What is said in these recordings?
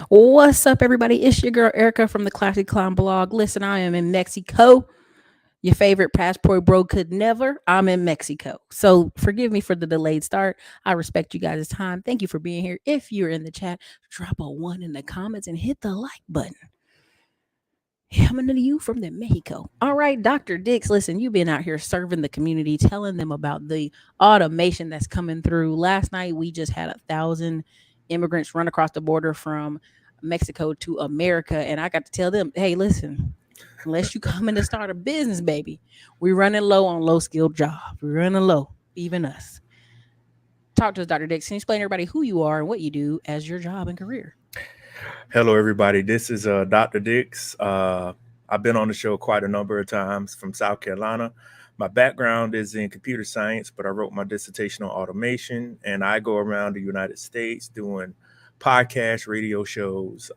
What's up, everybody? It's your girl Erica from the Classic Clown blog. Listen, I am in Mexico. Your favorite passport bro could never. I'm in Mexico. So forgive me for the delayed start. I respect you guys' time. Thank you for being here. If you're in the chat, drop a one in the comments and hit the like button. Coming to you from the Mexico. All right, Dr. Dix, listen, you've been out here serving the community, telling them about the automation that's coming through. Last night, we just had 1,000 immigrants run across the border from Mexico to America. And I got to tell them, hey, listen, unless you come in to start a business, baby, we're running low on low skilled jobs. We're running low, even us. Talk to us, Dr. Dix. Can you explain to everybody who you are and what you do as your job and career? Hello, everybody. This is Dr. Dix. I've been on the show quite a number of times from South Carolina. My background is in computer science, but I wrote my dissertation on automation, and I go around the United States doing podcasts, radio shows,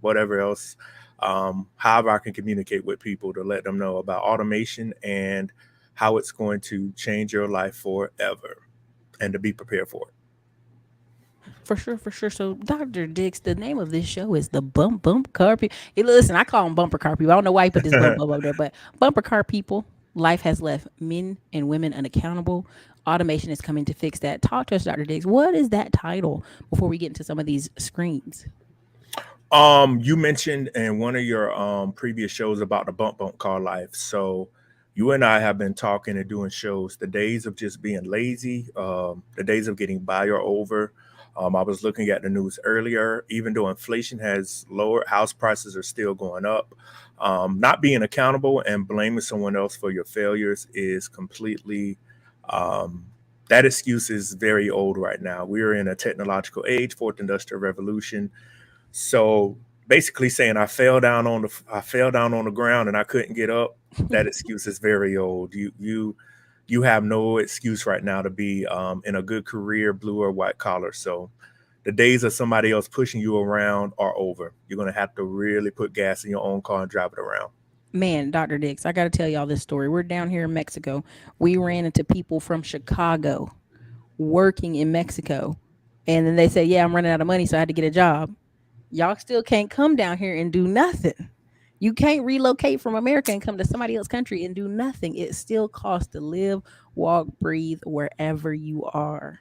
whatever else, however I can communicate with people to let them know about automation and how it's going to change your life forever and to be prepared for it. For sure, for sure. So, Dr. Dix, the name of this show is the Bump Car People. Hey, listen, I call them bumper car people. I don't know why you put this bump up there, but bumper car people. Life has left men and women unaccountable. Automation is coming to fix that. Talk to us, Dr. Dix. What is that title before we get into some of these screens? You mentioned in one of your previous shows about the bump car life. So you and I have been talking and doing shows. The days of just being lazy, the days of getting by or over. I was looking at the news earlier. Even though inflation has lowered, house prices are still going up. Not being accountable and blaming someone else for your failures is completely. Um, that excuse is very old right now. We're in a technological age, fourth industrial revolution. So basically saying I fell down on the ground and I couldn't get up. That excuse is very old. You have no excuse right now to be in a good career, blue or white collar. So the days of somebody else pushing you around are over. You're gonna have to really put gas in your own car and drive it around. Man, Dr. Dix, I got to tell y'all this story. We're down here in Mexico. We ran into people from Chicago working in Mexico. And then they say, yeah, I'm running out of money, so I had to get a job. Y'all still can't come down here and do nothing. You can't relocate from America and come to somebody else's country and do nothing. It still costs to live, walk, breathe wherever you are.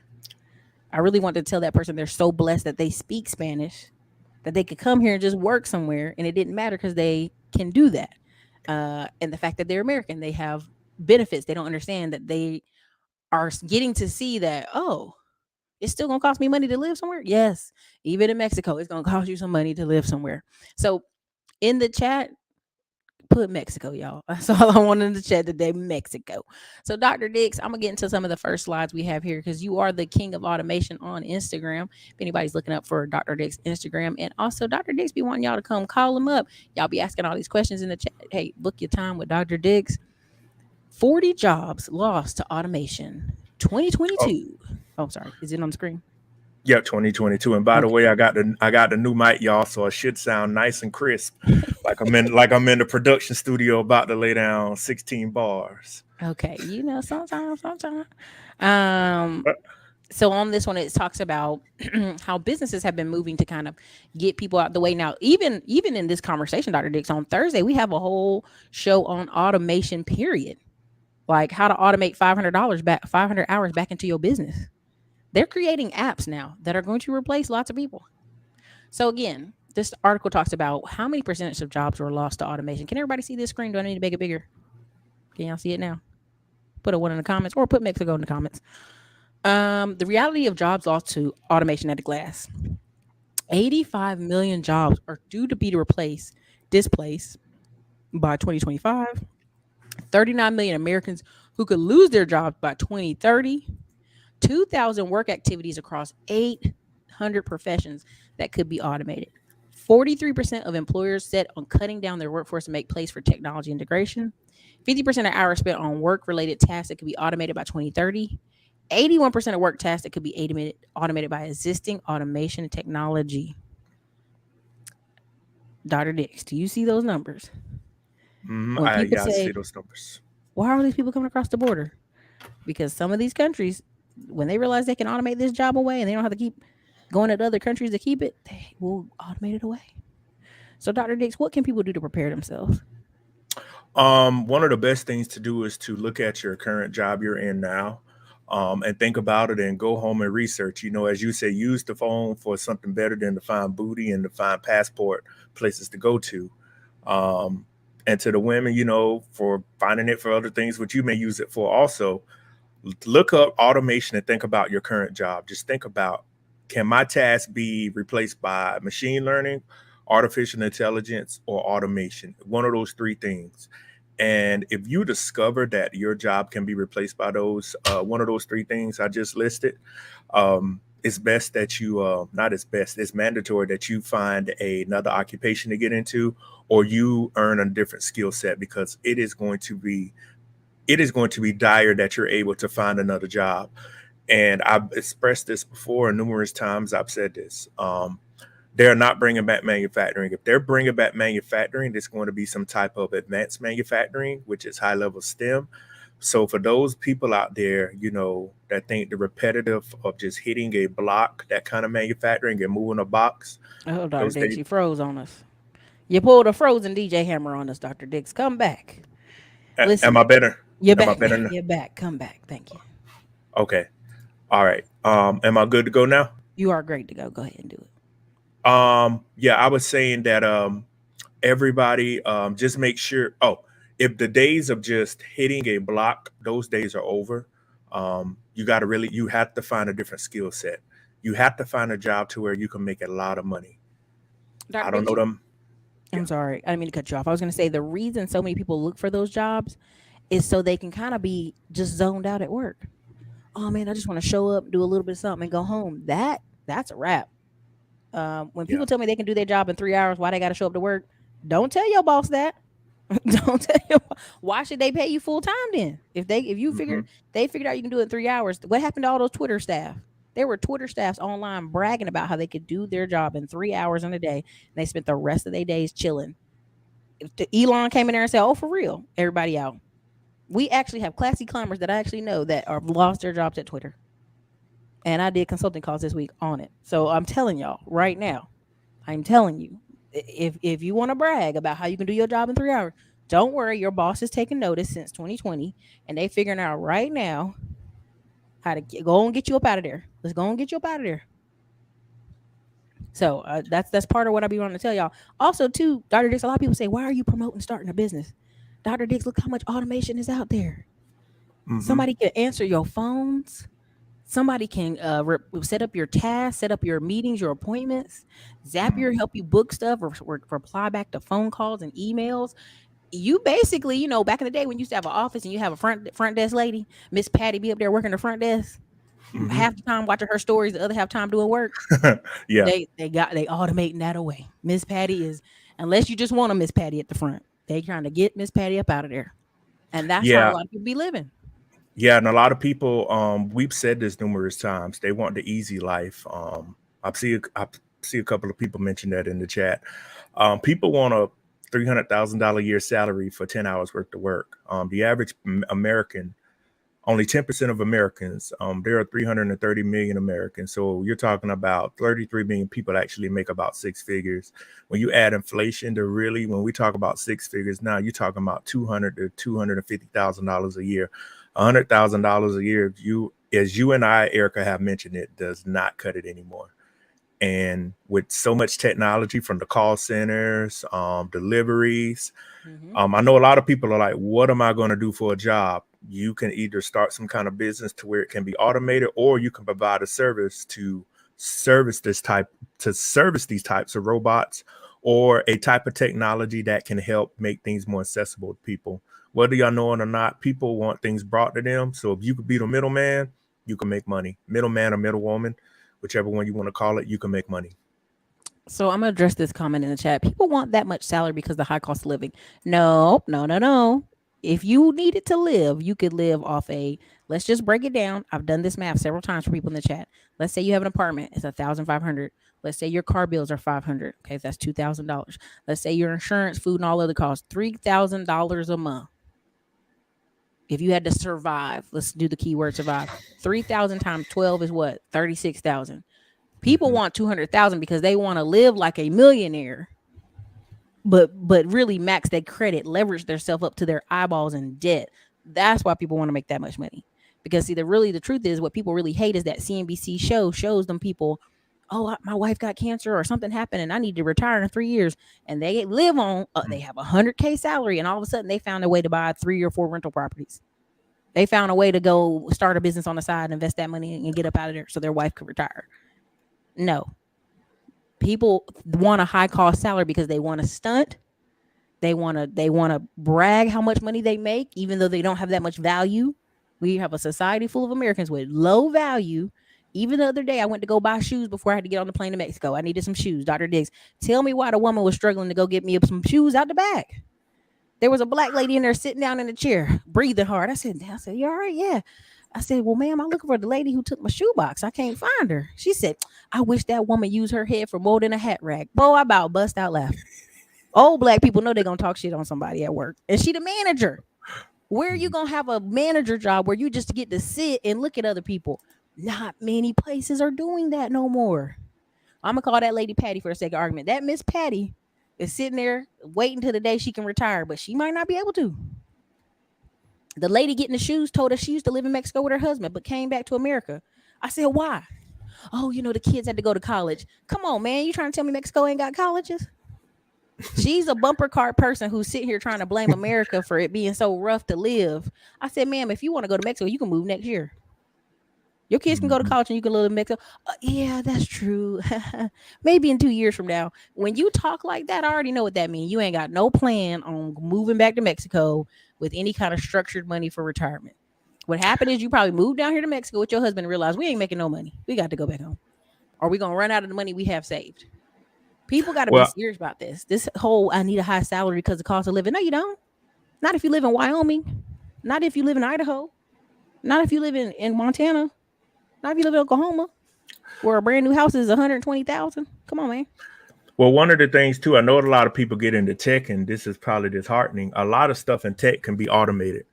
I really want to tell that person they're so blessed that they speak Spanish, that they could come here and just work somewhere and it didn't matter because they can do that. And the fact that they're American, they have benefits. They don't understand that they are getting to see that, oh, it's still gonna cost me money to live somewhere. Yes, even in Mexico, it's gonna cost you some money to live somewhere. So in the chat, put Mexico, y'all. That's all I wanted in the chat today, Mexico. So Dr. Dix, I'm gonna get into some of the first slides we have here because you are the king of automation on Instagram. If anybody's looking up for Dr. Dix Instagram, and also Dr. Dix be wanting y'all to come call him up. Y'all be asking all these questions in the chat. Hey, book your time with Dr. Dix. 40 jobs lost to automation. Oh, 2022. Oh, sorry. Is it on the screen? yeah, 2022. And by the Okay. way, I got the new mic, y'all, so it should sound nice and crisp, like I'm in the production studio about to lay down 16 bars. Okay. Sometimes. Um, so on this one, it talks about how businesses have been moving to kind of get people out the way. Now, even in this conversation, Dr. Dix, on Thursday, we have a whole show on automation, period. Like how to automate $500 back, 500 hours back into your business. They're creating apps now that are going to replace lots of people. So again, this article talks about how many percentage of jobs were lost to automation. Can everybody see this screen? Do I need to make it bigger? Can y'all see it now? Put a one in the comments or put Mexico in the comments. The reality of jobs lost to automation at a glance. 85 million jobs are due to be displaced by 2025. 39 million Americans who could lose their jobs by 2030. 2,000 work activities across 800 professions that could be automated. 43% of employers set on cutting down their workforce to make place for technology integration. 50% of hours spent on work related tasks that could be automated by 2030. 81% of work tasks that could be automated by existing automation technology. Dr. Dix, do you see those numbers? When people Yeah, I see say, those numbers. why are these people coming across the border? Because some of these countries, when they realize they can automate this job away and they don't have to keep going to other countries to keep it, they will automate it away. So, Dr. Dix, what can people do to prepare themselves? One of the best things to do is to look at your current job you're in now, and think about it and go home and research. You know, as you say, use the phone for something better than to find booty and to find passport places to go to. Um, and to the women, you know, for finding it for other things, which you may use it for also, look up automation and think about your current job. Just think about, can my task be replaced by machine learning, artificial intelligence, or automation? One of those three things. And if you discover that your job can be replaced by those one of those three things I just listed, it's best that you not as best, it's mandatory that you find another occupation to get into, or you earn a different skill set, because it is going to be dire that you're able to find another job. And I've expressed this before, and numerous times I've said this. They're not bringing back manufacturing. If they're bringing back manufacturing, there's going to be some type of advanced manufacturing, which is high level STEM. So for those people out there, you know, that think the repetitive of just hitting a block, that kind of manufacturing and moving a box, Oh, Dr. those Dix, days. you froze on us. You pulled a frozen DJ Hammer on us, Dr. Dix. Come back. Am Listen, I better? you're Am I back better now. now? You're back. Come back. Thank you. Okay. All right. Am I good to go now? You are great to go. Go ahead and do it. Yeah, I was saying that everybody just make sure. Oh, if the days of just hitting a block, those days are over. You have to find a different skill set. You have to find a job to where you can make a lot of money. I Dr. don't Dix, know them. Yeah. I'm sorry. I didn't mean to cut you off. I was going to say the reason so many people look for those jobs is so they can kind of be just zoned out at work. Oh man, I just want to show up, do a little bit of something, and go home. That's a wrap. When Yeah. people tell me they can do their job in 3 hours, why they got to show up to work? Don't tell your boss that. Don't tell your why should they pay you full time then? If you Hmm. figured out you can do it in 3 hours, what happened to all those Twitter staff? There were Twitter staffs online bragging about how they could do their job in 3 hours in a day, and they spent the rest of their days chilling. If Elon came in there and said, "Oh, for real, everybody out," we actually have classy climbers that I actually know that are lost their jobs at Twitter, and I did consulting calls this week on it. So I'm telling y'all right now, I'm telling you, if you want to brag about how you can do your job in 3 hours, don't worry. Your boss is taking notice since 2020, and they figuring out right now how to go and get you up out of there. Let's go and get you up out of there. So that's part of what I be wanting to tell y'all. Also, too, Dr. Dix, a lot of people say, "Why are you promoting starting a business?" Dr. Dix, look how much automation is out there. Hmm. Somebody can answer your phones. Somebody can set up your tasks, set up your meetings, your appointments. Zapier help you book stuff or reply back to phone calls and emails. You basically, back in the day when you used to have an office and you have a front desk lady, Miss Patty be up there working the front desk, Hmm. half the time watching her stories, the other half time doing work. Yeah. They automating that away. Miss Patty is, unless you just want a Miss Patty at the front, they trying to get Miss Patty up out of there, and that's how a Yeah. lot of people be living. Yeah, and a lot of people, we've said this numerous times. They want the easy life. I see a couple of people mention that in the chat. People want a $300,000 a year salary for 10 hours worth of work. The average American, only 10% of Americans. There are 330 million Americans, so you're talking about 33 million people actually make about six figures. When you add inflation to really, when we talk about six figures now, you're talking about 200 to $250,000 a year. $100,000 a year, as you and I, Erica, have mentioned, it does not cut it anymore. And with so much technology from the call centers, deliveries, Hmm. I know a lot of people are like, what am I going to do for a job? You can either start some kind of business to where it can be automated, or you can provide a service service this type to service these types of robots, or a type of technology that can help make things more accessible to people. Whether y'all know it or not, people want things brought to them. So if you could be the middleman, you can make money. Middleman or middlewoman, whichever one you want to call it, you can make money. So I'm gonna address this comment in the chat. People want that much salary because of the high cost of living. No, no, no, no. If you needed to live, you could live off a. Let's just break it down. I've done this math several times for people in the chat. Let's say you have an apartment. It's 1,500. Let's say your car bills are 500. Okay, that's $2,000. Let's say your insurance, food, and all other costs $3,000 a month. If you had to survive, let's do the keyword survive. 3,000 times 12 is what? 36,000. People Mhm. want 200,000 because they want to live like a millionaire, but really max their credit, leverage themselves up to their eyeballs in debt. That's why people want to make that much money. Because see, the truth is, what people really hate is that CNBC show shows them people, oh, my wife got cancer or something happened and I need to retire in 3 years, and they live on, they have 100K salary, and all of a sudden they found a way to buy 3 or 4 rental properties. They found a way to go start a business on the side, invest that money, and get up out of there so their wife could retire. No, people want a high cost salary because they want to stunt. They want to brag how much money they make, even though they don't have that much value. We have a society full of Americans with low value. Even the other day, I went to go buy shoes before I had to get on the plane to Mexico. I needed some shoes. Dr. Diggs, tell me why the woman was struggling to go get me some shoes out the back. There was a black lady in there sitting down in a chair, breathing hard. I said, you all right? Yeah. I said, well, ma'am, I'm looking for the lady who took my shoebox. I can't find her. She said, I wish that woman used her head for more than a hat rack. Boy, I about bust out laughing. Old black people know they're gonna talk shit on somebody at work. And she the manager. Where are you gonna have a manager job where you just get to sit and look at other people? Not many places are doing that no more. I'm gonna call that lady Patty for the sake of argument. That Miss Patty is sitting there waiting till the day she can retire, but she might not be able to. The lady getting the shoes told us she used to live in Mexico with her husband, but came back to America. I said, why? Oh, the kids had to go to college. Come on, man. You trying to tell me Mexico ain't got colleges? She's a bumper card person who's sitting here trying to blame America for it being so rough to live. I said, ma'am, if you want to go to Mexico, you can move next year. Your kids can go to Mhm. college and you can live in Mexico. Yeah, that's true. Maybe in 2 years from now. When you talk like that, I already know what that means. You ain't got no plan on moving back to Mexico with any kind of structured money for retirement. What happened is you probably moved down here to Mexico with your husband and realized we ain't making no money. We got to go back home. Or we going to run out of the money we have saved. People got to be Well, serious about this. This whole I need a high salary because of the cost of living. No, you don't. Not if you live in Wyoming. Not if you live in Idaho. Not if you live in Montana. Not if you live in Oklahoma, where a brand new house is 120,000. Come on, man. well, one of the things too, I know a lot of people get into tech, and this is probably disheartening. A lot of stuff in tech can be automated.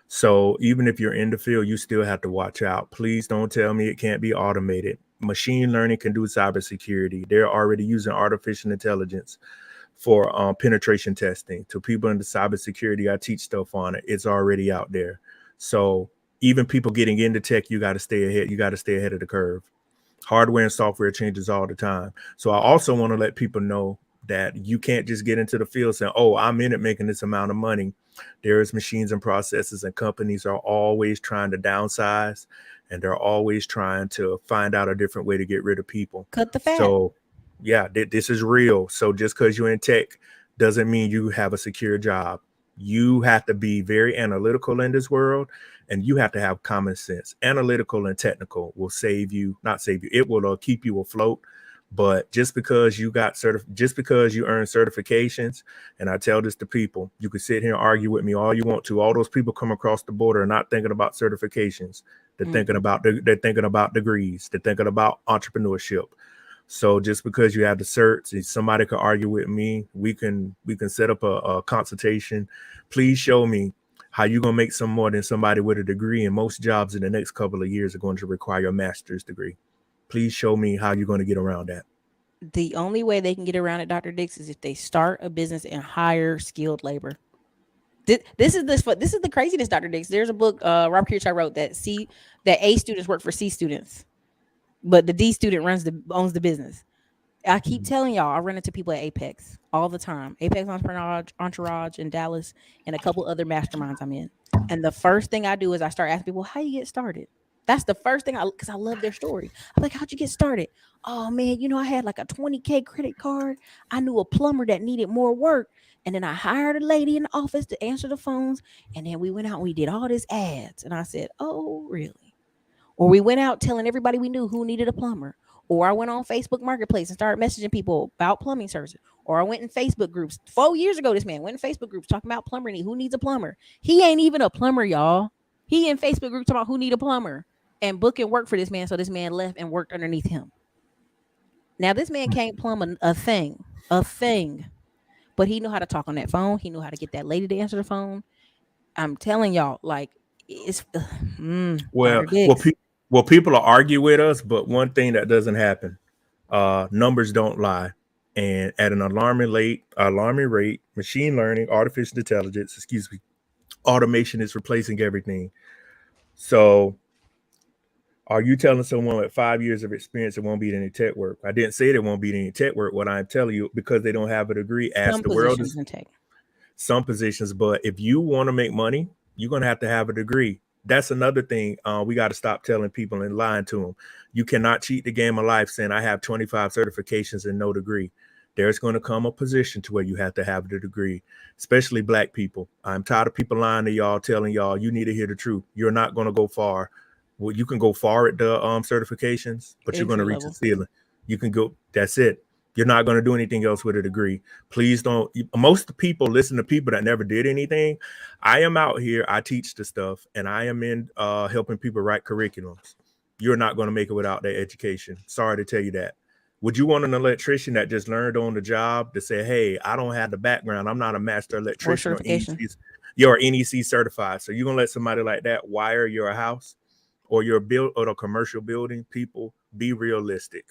So even if you're in the field, you still have to watch out. Please don't tell me it can't be automated. Machine learning can do cybersecurity. They're already using artificial intelligence for penetration testing. To people in the cybersecurity, I teach stuff on it. It's already out there. So even people getting into tech, you got to stay ahead. You got to stay ahead of the curve. Hardware and software changes all the time. So I also want to let people know that you can't just get into the field saying, oh, I'm in it making this amount of money. There's machines and processes, and companies are always trying to downsize, and they're always trying to find out a different way to get rid of people. Cut the fat. So yeah, this is real. So just because you're in tech doesn't mean you have a secure job. You have to be very analytical in this world, and you have to have common sense. Analytical and technical will save you, not save you. It will keep you afloat. But just because just because you earn certifications, and I tell this to people, you can sit here and argue with me all you want to. All those people come across the border are not thinking about certifications. Mm-mm. They're thinking about degrees. They're thinking about entrepreneurship. So just because you have the certs, somebody could argue with me. We can set up a consultation. Please show me how you gonna make some more than somebody with a degree. And most jobs in the next couple of years are going to require a master's degree. Please show me how you're going to get around that. The only way they can get around it, Dr. Dix, is if they start a business and hire skilled labor. This is the craziness, Dr. Dix. There's a book Robert Kirchhoff wrote that A students work for C students, but the D student owns the business. I keep telling y'all, I run into people at Apex all the time. Apex Entourage in Dallas, and a couple other masterminds I'm in. And the first thing I do is I start asking people, how you get started? That's the first thing because I love their story. I'm like, how'd you get started? Oh man, I had like a 20K credit card. I knew a plumber that needed more work. And then I hired a lady in the office to answer the phones. And then we went out and we did all this ads. And I said, oh, really? Or we went out telling everybody we knew who needed a plumber. Or I went on Facebook Marketplace and started messaging people about plumbing services. Or I went in Facebook groups. 4 years ago, this man went in Facebook groups talking about plumber need. Who needs a plumber? He ain't even a plumber, y'all. He in Facebook groups talking about who need a plumber and booking work for this man. So this man left and worked underneath him. Now this man can't plumb a thing, but he knew how to talk on that phone. He knew how to get that lady to answer the phone. I'm telling y'all, like it's Well, Dr. Dix. people will argue with us, but one thing that doesn't happen, Numbers don't lie. And at an alarming rate, machine learning, artificial intelligence, excuse me, automation is replacing everything. So are you telling someone with 5 years of experience it won't be any tech work? I didn't say there won't be any tech work. What I'm telling you, because they don't have a degree, as Some the world positions is in tech. some positions. But if you want to make money, you're going to have a degree. That's another thing we got to stop telling people and lying to them. You cannot cheat the game of life saying I have 25 certifications and no degree. There's going to come a position to where you have to have the degree, especially black people. I'm tired of people lying to y'all, telling y'all you need to hear the truth. You're not going to go far. Well, you can go far at the certifications, but you're going to Entry reach the level. ceiling. You can go. That's it. You're not going to do anything else with a degree. Please don't. Most people listen to people that never did anything. I am out here. I teach the stuff, and I am in helping people write curriculums. You're not going to make it without that education. Sorry to tell you that. Would you want an electrician that just learned on the job to say, "Hey, I don't have the background. I'm not a master Or electrician or certification. NEC, you're NEC certified." So you're gonna let somebody like that wire your house or your build or a commercial building? People, be realistic.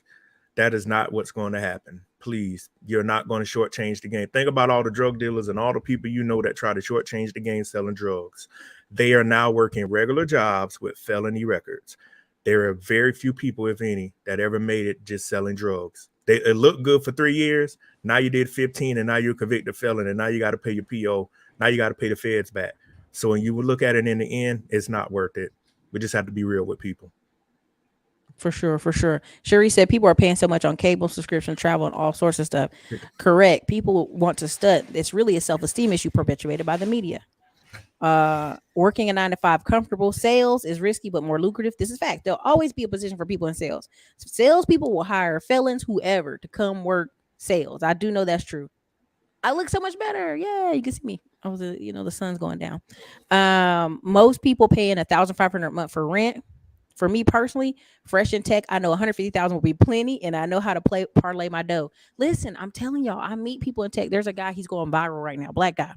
That is not what's going to happen. Please, you're not going to shortchange the game. Think about all the drug dealers and all the people you know that try to shortchange the game selling drugs. They are now working regular jobs with felony records. There are very few people, if any, that ever made it just selling drugs. It looked good for 3 years. Now you did 15, and now you're a convicted felon, and now you got to pay your PO. Now you got to pay the feds back. So when you would look at it in the end, it's not worth it. We just have to be real with people. For sure, for sure. Sherry said people are paying so much on cable, subscription, travel, and all sorts of stuff. Correct. People want to stud. It's really a self-esteem issue perpetuated by the media. Working a 9 to 5 comfortable, sales is risky but more lucrative. This is fact. There'll always be a position for people in sales. Salespeople will hire felons, whoever, to come work sales. I do know that's true. I look so much better. Yeah, you can see me. I was, the sun's going down. Most people paying 1,500 a month for rent. For me personally, fresh in tech, I know 150,000 will be plenty, and I know how to parlay my dough. Listen, I'm telling y'all, I meet people in tech. There's a guy, he's going viral right now, black guy.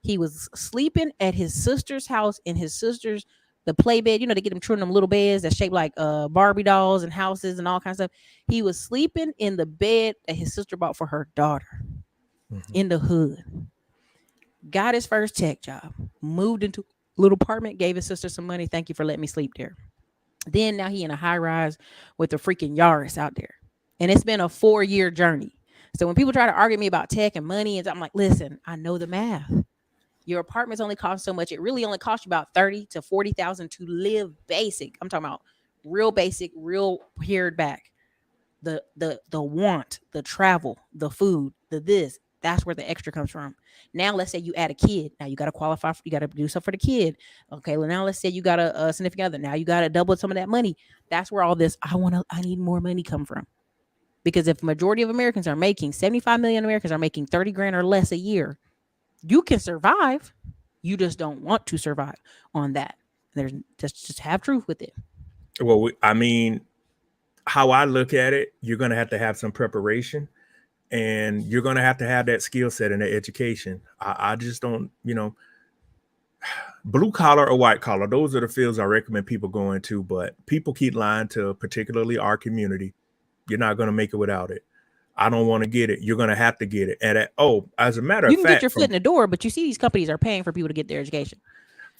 He was sleeping at his sister's house in his sister's the play bed. They get them true in them little beds that shaped like Barbie dolls and houses and all kinds of stuff. He was sleeping in the bed that his sister bought for her daughter Mhm. in the hood. Got his first tech job, moved into a little apartment, gave his sister some money. Thank you for letting me sleep there. Then now he in a high rise with a freaking Yaris out there. And it's been a 4-year journey. So when people try to argue me about tech and money, and I'm like, listen, I know the math. Your apartments only cost so much. It really only costs you about 30 to 40,000 to live basic. I'm talking about real basic, real pared back. The want, the travel, the food, the this. That's where the extra comes from. Now let's say you add a kid. Now you got to qualify for, you got to do stuff for the kid. Okay, well now let's say you got a significant other. Now you got to double some of that money. That's where all this I need more money come from. Because if majority of Americans are making 75 million Americans are making 30 grand or less a year, you can survive. You just don't want to survive on that. There's just have truth with it. Well, I mean, how I look at it, you're going to have some preparation, and you're going to have that skill set and that education. I just don't, blue collar or white collar, those are the fields I recommend people go into. But people keep lying to, particularly our community. You're not going to make it without it. I don't want to get it. You're going to have to get it. And as a matter You of can get your fact, foot in the door, but you see these companies are paying for people to get their education.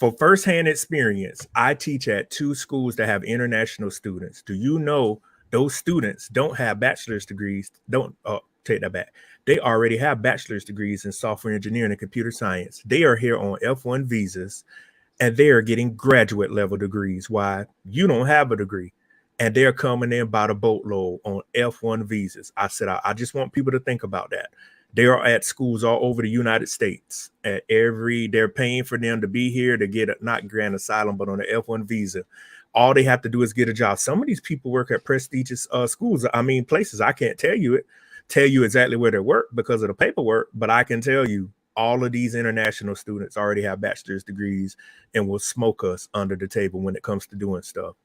for firsthand experience, I teach at 2 schools that have international students. Do you know those students don't have bachelor's degrees? Don't take that back. They already have bachelor's degrees in software engineering and computer science. They are here on F1 visas, and they are getting graduate level degrees. Why? You don't have a degree. And they're coming in by the boatload on F1 visas. I said, I just want people to think about that. They are at schools all over the United States. They're paying for them to be here to get not grant asylum, but on the F1 visa. All they have to do is get a job. Some of these people work at prestigious schools. I mean, places I can't tell you exactly where they work because of the paperwork, but I can tell you all of these international students already have bachelor's degrees and will smoke us under the table when it comes to doing stuff.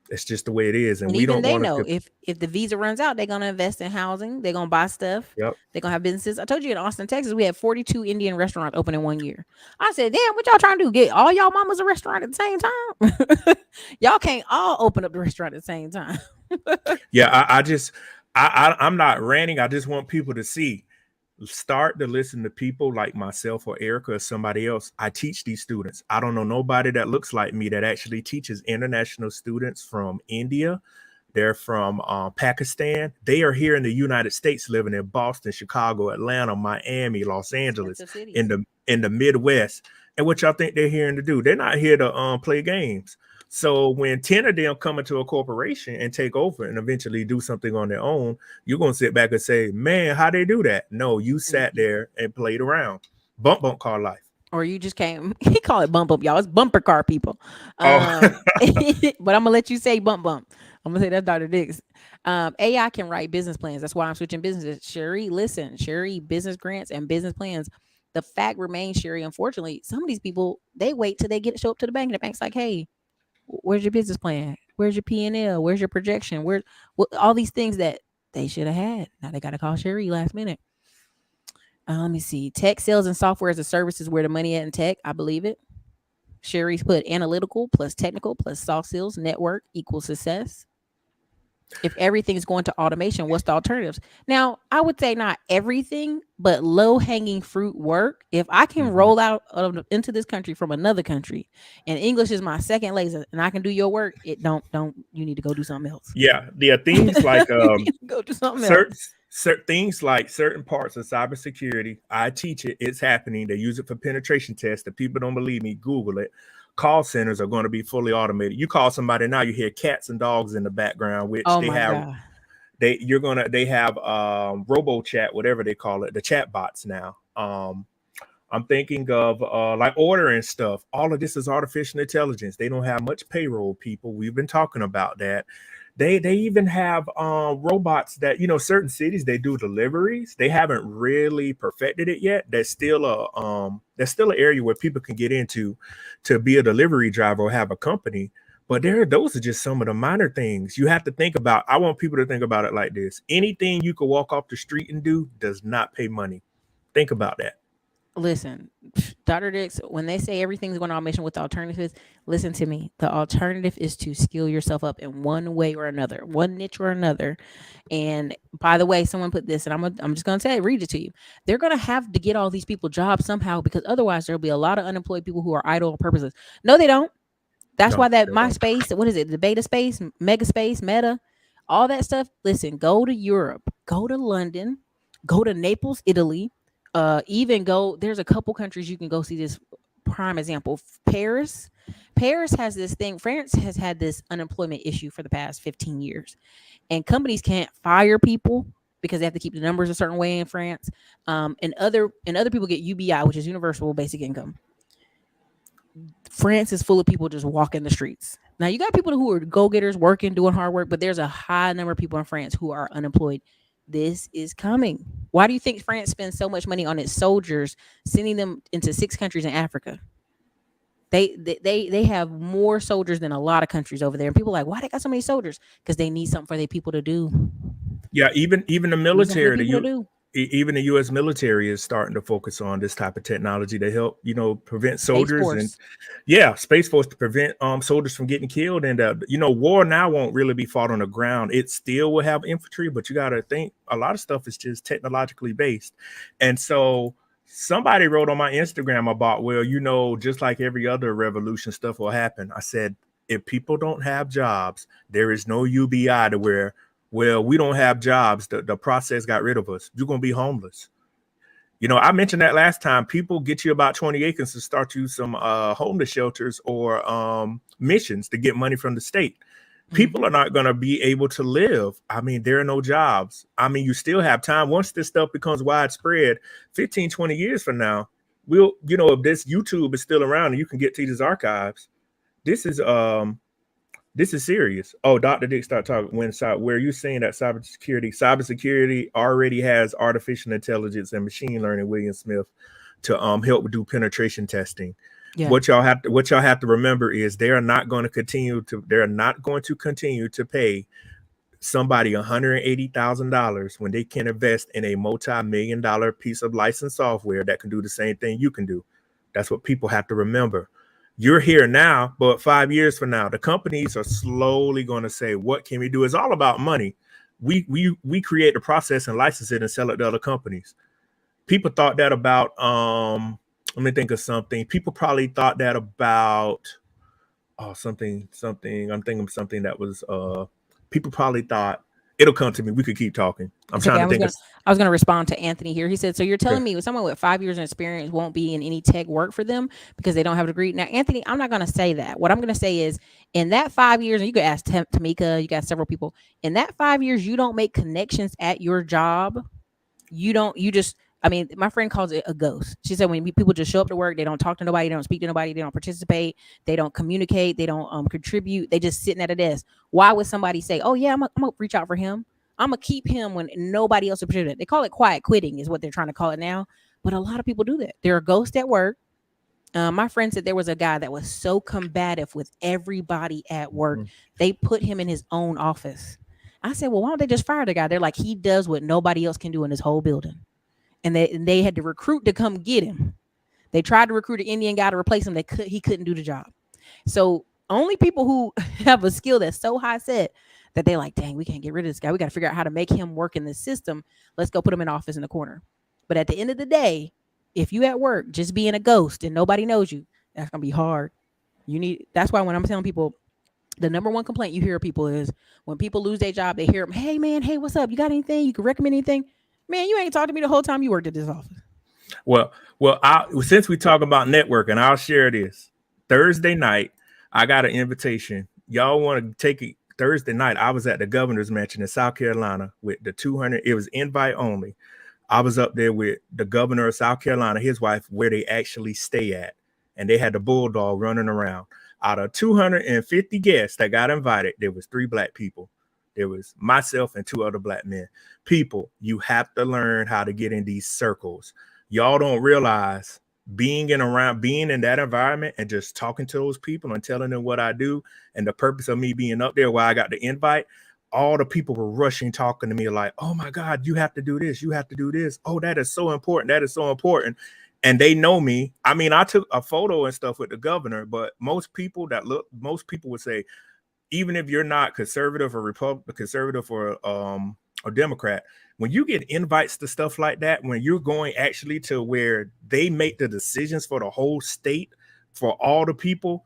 It's just the way it is, and And we even don't they want know to. if the visa runs out, they're gonna invest in housing. They're gonna buy stuff. Yep. They're gonna have businesses. I told you in Austin, Texas, we had 42 Indian restaurants open in 1 year. I said, damn, what y'all trying to do? Get all y'all mamas a restaurant at the same time? Y'all can't all open up the restaurant at the same time. Yeah, I just I'm not ranting. I just want people to see. Start to listen to people like myself or Erica or somebody else. I teach these students. I don't know nobody that looks like me that actually teaches international students from India. They're from Pakistan. They are here in the United States, living in Boston, Chicago, Atlanta, Miami, Los Angeles, Expensive cities. in the Midwest. And what y'all think they're here to do? They're not here to play games. So when 10 of them come into a corporation and take over and eventually do something on their own, you're gonna sit back and say, "Man, how they do that?" No, you sat there and played around. Bump car life. Or you just came. He call it bump y'all. It's bumper car people. Oh, But I'm gonna let you say bump. I'm gonna say that's Dr. Dix. AI can write business plans. That's why I'm switching businesses. Sherry, listen, Sherry, business grants and business plans. The fact remains, Sherry, unfortunately, some of these people, they wait till they show up to the bank, and the bank's like, hey, where's your business plan? Where's your P&L? Where's your projection? Where all these things that they should have had. Now they got to call Sherry last minute. Let me see. Tech sales and software as a service is where the money at in tech. I believe it. Sherry's put analytical plus technical plus soft skills network equals success. If everything's going to automation, what's the alternatives? Now, I would say not everything, but low hanging fruit work. If I can roll out into this country from another country, and English is my second language, and I can do your work, it don't. You need to go do something else. yeah. There are things like Go do something certain else. certain things like certain parts of cybersecurity. I teach it. It's happening. They use it for penetration tests. If people don't believe me, Google it. Call centers are going to be fully automated. You call somebody now, you hear cats and dogs in the background, which Oh they my have. god. They have robo chat, whatever they call it, the chat bots now. I'm thinking of like ordering stuff. All of this is artificial intelligence. They don't have much payroll people. We've been talking about that. They even have robots that, certain cities they do deliveries. They haven't really perfected it yet. That's still an area where people can get into to be a delivery driver or have a company. But those are just some of the minor things you have to think about. I want people to think about it like this: anything you could walk off the street and do does not pay money. Think about that. Listen, Dr. Dix, when they say everything's going to automation with alternatives, listen to me. The alternative is to skill yourself up in one way or another, one niche or another. And by the way, someone put this, and I'm just going to read it to you. They're going to have to get all these people jobs somehow, because otherwise there'll be a lot of unemployed people who are idle on purposes. No, they don't. That's why No, that they don't. MySpace, what is it? The beta space, mega space, meta, all that stuff. Listen, go to Europe, go to London, go to Naples, Italy. Even go, there's a couple countries you can go see this prime example. Paris. Paris has this thing. France has had this unemployment issue for the past 15 years. And companies can't fire people because they have to keep the numbers a certain way in France. And other people get UBI, which is universal basic income. France is full of people just walking the streets. Now you got people who are go getters, working, doing hard work, but there's a high number of people in France who are unemployed. This is coming. Why do you think France spends so much money on its soldiers, sending them into 6 countries in Africa? They have more soldiers than a lot of countries over there, and people are like, why they got so many soldiers? Because they need something for their people to do. Yeah, even the Need something for their military, people to do. even the U.S. military is starting to focus on this type of technology to help, prevent Space soldiers and Force. yeah, Space Force to prevent soldiers from getting killed. And war now won't really be fought on the ground. It still will have infantry, but you got to think a lot of stuff is just technologically based. And so somebody wrote on my Instagram about, well, just like every other revolution, stuff will happen. I said, if people don't have jobs, there is no UBI to where, well, we don't have jobs. The process got rid of us. You're going to be homeless. I mentioned that last time. People get you about 20 acres to start you some homeless shelters or missions to get money from the state. People are Mhm. not going to be able to live. I mean, there are no jobs. I mean, you still have time. Once this stuff becomes widespread, 15, 20 years from now, if this YouTube is still around and you can get to these archives, this is serious. Oh, Dr. Dick start talking where you're saying that cybersecurity already has artificial intelligence and machine learning, William Smith, to help do penetration testing. Yeah. What y'all have to remember is they're not going to continue to pay somebody $180,000 when they can invest in a multi-million-dollar piece of licensed software that can do the same thing you can do. That's what people have to remember. You're here now, but 5 years from now, the companies are slowly going to say, what can we do? It's all about money. We create the process and license it and sell it to other companies. People thought that about let me think of something. People probably thought that about something. I'm thinking of something that was people probably thought it'll come to me. We could keep talking. I'm It's okay. trying to think of I was gonna respond to Anthony here. He said, "So you're okay. telling me someone with 5 years of experience won't be in any tech work for them because they don't have a degree?" Now, Anthony, I'm not gonna say that. What I'm gonna say is, in that 5 years, and you could ask Tamika, you got several people. In that 5 years, you don't make connections at your job. You don't. You just. I mean, my friend calls it a ghost. She said when people just show up to work, they don't talk to nobody, they don't speak to nobody, they don't participate, they don't communicate, they don't contribute. They just sitting at a desk. Why would somebody say, "Oh yeah, I'm gonna reach out for him. I'm gonna keep him when nobody else appreciates it"? They call it quiet quitting, is what they're trying to call it now. But a lot of people do that. They're a ghost at work. My friend said there was a guy that was so combative with everybody at work, Mhm. they put him in his own office. I said, "Well, why don't they just fire the guy?" They're like, "He does what nobody else can do in this whole building." And they had to recruit to come get him. They tried to recruit an Indian guy to replace him. He couldn't do the job. So only people who have a skill that's so high set that they're like, dang, we can't get rid of this guy. We got to figure out how to make him work in this system. Let's go put him in office in the corner. But at the end of the day, if you at work just being a ghost and nobody knows you, that's gonna be hard. That's why when I'm telling people, the number one complaint you hear of people is when people lose their job, they hear them, "Hey man, hey, what's up? You got anything? You can recommend anything?" Man, you ain't talked to me the whole time you worked at this office. Well, since we talk about networking, I'll share this. Thursday night, I got an invitation. Y'all want to take it Thursday night? I was at the governor's mansion in South Carolina with the 200. It was invite only. I was up there with the governor of South Carolina, his wife, where they actually stay at, and they had the bulldog running around. Out of 250 guests that got invited, there was 3 black people. There was myself and 2 other black men. People, you have to learn how to get in these circles. Y'all don't realize being in that environment and just talking to those people and telling them what I do and the purpose of me being up there, why I got the invite. All the people were rushing, talking to me like, "Oh my God, you have to do this. You have to do this. Oh, that is so important. That is so important." And they know me. I mean, I took a photo and stuff with the governor, but most people would say, even if you're not conservative or Republican, conservative or Democrat, when you get invites to stuff like that, when you're going actually to where they make the decisions for the whole state, for all the people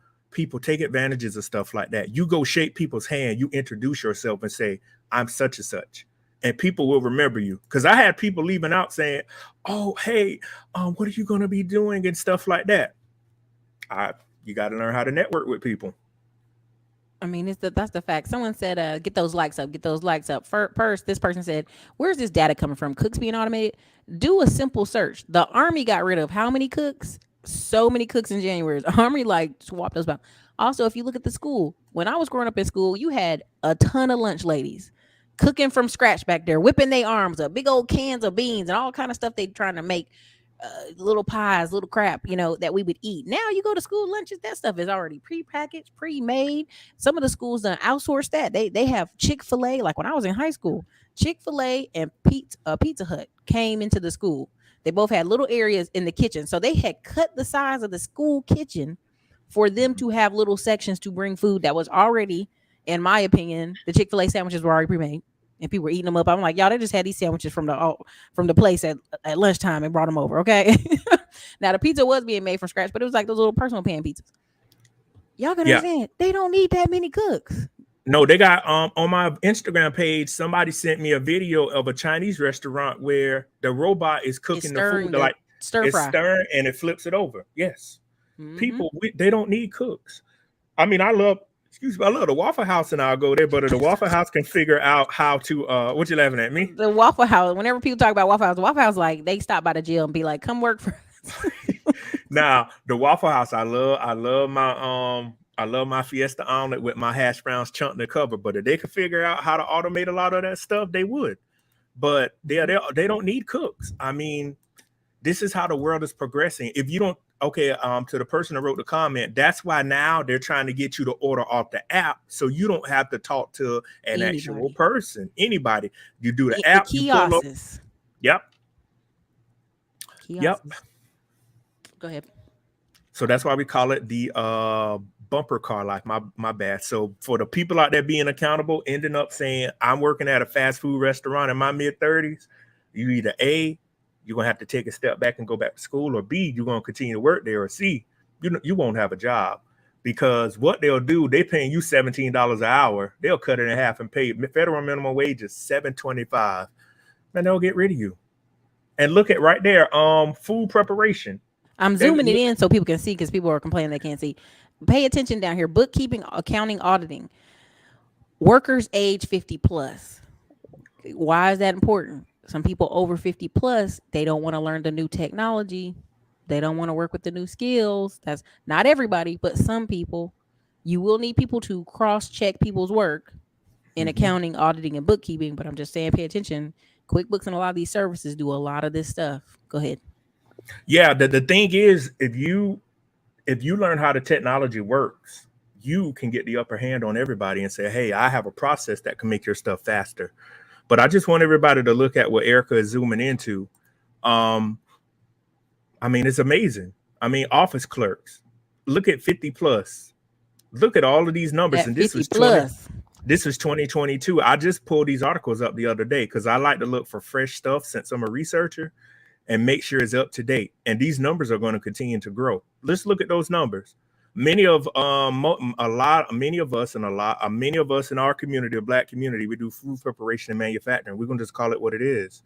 take advantages of stuff like that. You go shake people's hand, you introduce yourself and say, "I'm such and such." And people will remember you. Because I had people leaving out saying, "Oh, hey, what are you going to be doing?" and stuff like that. You got to learn how to network with people. I mean, that's the fact. Someone said, "Get those likes up, get those likes up." First, this person said, "Where's this data coming from? Cooks being automated?" Do a simple search. The Army got rid of how many cooks? So many cooks in January. The Army like swapped those out. Also, if you look at the school, when I was growing up in school, you had a ton of lunch ladies cooking from scratch back there, whipping their arms up, big old cans of beans and all kind of stuff they trying to make, little pies, little crap, that we would eat. Now you go to school lunches, that stuff is already pre-packaged, pre-made. Some of the schools done outsource that. They have Chick-fil-A. Like when I was in high school, Chick-fil-A and Pizza Hut came into the school. They both had little areas in the kitchen, so they had cut the size of the school kitchen for them to have little sections to bring food that was already, in my opinion, the Chick-fil-A sandwiches were already pre-made and people were eating them up. I'm like, y'all, they just had these sandwiches from the place at lunchtime and brought them over. Okay. Now the pizza was being made from scratch, but it was like those little personal pan pizzas. Y'all gotta Yeah. understand, they don't need that many cooks. No, they got on my Instagram page, somebody sent me a video of a Chinese restaurant where the robot is It's cooking the food. stirring They're the like, stir it's fry. stirring and it flips it over. Yes. Mm-hmm. People, they don't need cooks. I mean, I love the Waffle House and I'll go there, but the Waffle House can figure out how to, what you laughing at me? The Waffle House, whenever people talk about Waffle House, the Waffle House, like they stop by the jail and be like, "Come work for us." Now, the Waffle House, I love my Fiesta omelet with my hash browns chunked in the cover. But if they could figure out how to automate a lot of that stuff, they would. But they don't need cooks. I mean, this is how the world is progressing. If you don't, okay, to the person that wrote the comment, that's why now they're trying to get you to order off the app, so you don't have to talk to an actual Anybody. person, anybody. You do the The app, you pull up. kiosks. Yep, yep. Kiosks. Go ahead. So that's why we call it the bumper car life. My bad. So for the people out there being accountable, ending up saying I'm working at a fast food restaurant in my mid-30s, you either A, you're gonna have to take a step back and go back to school, or B, you're gonna continue to work there, or C, you won't have a job. Because what they'll do, they paying you $17 an hour, they'll cut it in half and pay federal minimum wage is $7.25, and they'll get rid of you. And look at right there, food preparation. I'm They, zooming it in so people can see because people are complaining they can't see. Pay attention down here. Bookkeeping, accounting, auditing. Workers age 50 plus. Why is that important? Some people over 50 plus, they don't want to learn the new technology. They don't want to work with the new skills. That's not everybody, but some people. You will need people to cross check people's work in Mhm. accounting, auditing, and bookkeeping. But I'm just saying, pay attention. QuickBooks and a lot of these services do a lot of this stuff. Go ahead. Yeah, the thing is, if you learn how the technology works, you can get the upper hand on everybody and say, hey, I have a process that can make your stuff faster. But I just want everybody to look at what Erica is zooming into. Um, I mean, it's amazing. I mean, office clerks. Look at 50 plus. Look at all of these numbers. At And this 50 was 20. plus. This is 2022. I just pulled these articles up the other day because I like to look for fresh stuff since I'm a researcher and make sure it's up to date. And these numbers are going to continue to grow. Let's look at those numbers. Many of many of us in our community, the Black community, we do food preparation and manufacturing. We're going to just call it what it is.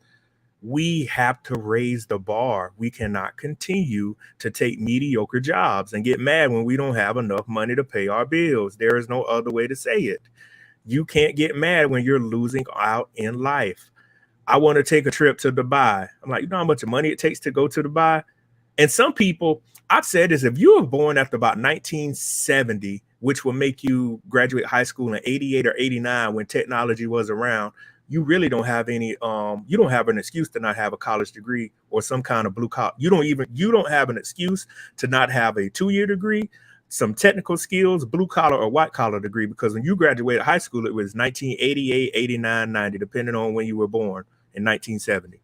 We have to raise the bar. We cannot continue to take mediocre jobs and get mad when we don't have enough money to pay our bills. There is no other way to say it. You can't get mad when you're losing out in life. I want to take a trip to Dubai. I'm like, you know how much money it takes to go to Dubai? And some people, I've said this, if you were born after about 1970, which will make you graduate high school in 88 or 89 when technology was around, you really don't have any, you don't have an excuse to not have a college degree or some kind of blue collar. You don't have an excuse to not have a 2-year degree, some technical skills, blue collar or white collar degree, because when you graduated high school, it was 1988, 89, 90, depending on when you were born in 1970.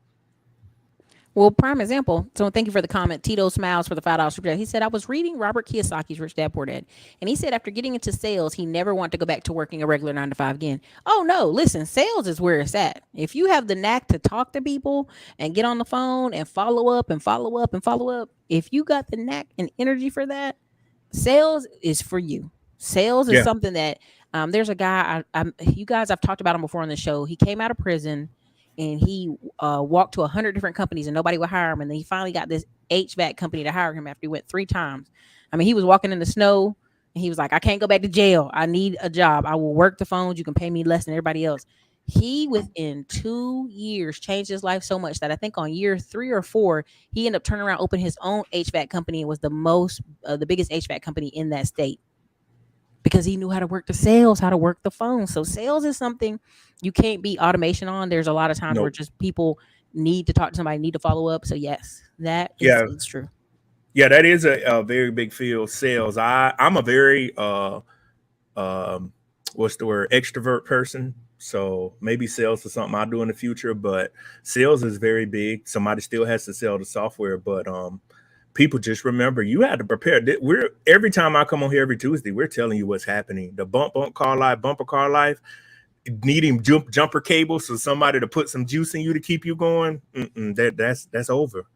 Well, prime example. So thank you for the comment. Tito smiles for the $5 super chat. He said, I was reading Robert Kiyosaki's Rich Dad Poor Dad, and he said after getting into sales, he never wanted to go back to working a regular 9 to 5 again. Oh no, listen, sales is where it's at. If you have the knack to talk to people and get on the phone and follow up and follow up and follow up, if you got the knack and energy for that, sales is for you. Sales is Yeah. something that there's a guy you guys, I've talked about him before on the show. He came out of prison and he walked to 100 different companies and nobody would hire him. And then he finally got this HVAC company to hire him after he went 3 times. I mean, he was walking in the snow and he was like, I can't go back to jail. I need a job. I will work the phones. You can pay me less than everybody else. He, within 2 years, changed his life so much that I think on year 3 or 4, he ended up turning around, opened his own HVAC company, and was the biggest HVAC company in that state because he knew how to work the sales, how to work the phone. So sales is something you can't beat automation on. There's a lot of times where Nope. just people need to talk to somebody, need to follow up. So yes, that Yeah. is true. Yeah, that is a very big field, sales. I'm a very what's the word, extrovert person. So maybe sales is something I'll do in the future, but sales is very big. Somebody still has to sell the software, but people just remember you had to prepare. We're every time I come on here every Tuesday, we're telling you what's happening. The bumper car life, needing jumper cables, so somebody to put some juice in you to keep you going. That's over.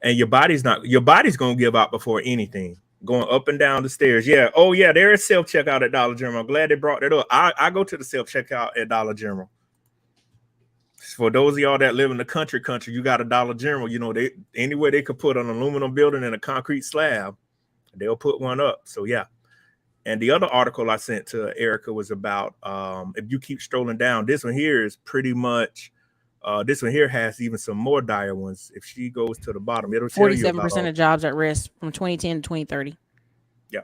And your body's gonna give out before anything. Going up and down the stairs. Yeah. Oh yeah, there is self checkout at Dollar General. I'm glad they brought that up. I go to the self checkout at Dollar General. For those of y'all that live in the country, you got a Dollar General. You know, they anywhere they could put an aluminum building and a concrete slab, they'll put one up. So yeah. And the other article I sent to Erica was about if you keep strolling down, this one here is pretty much this one here has even some more dire ones. If she goes to the bottom, it'll tell you about 47% of jobs at risk from 2010 to 2030. Yeah.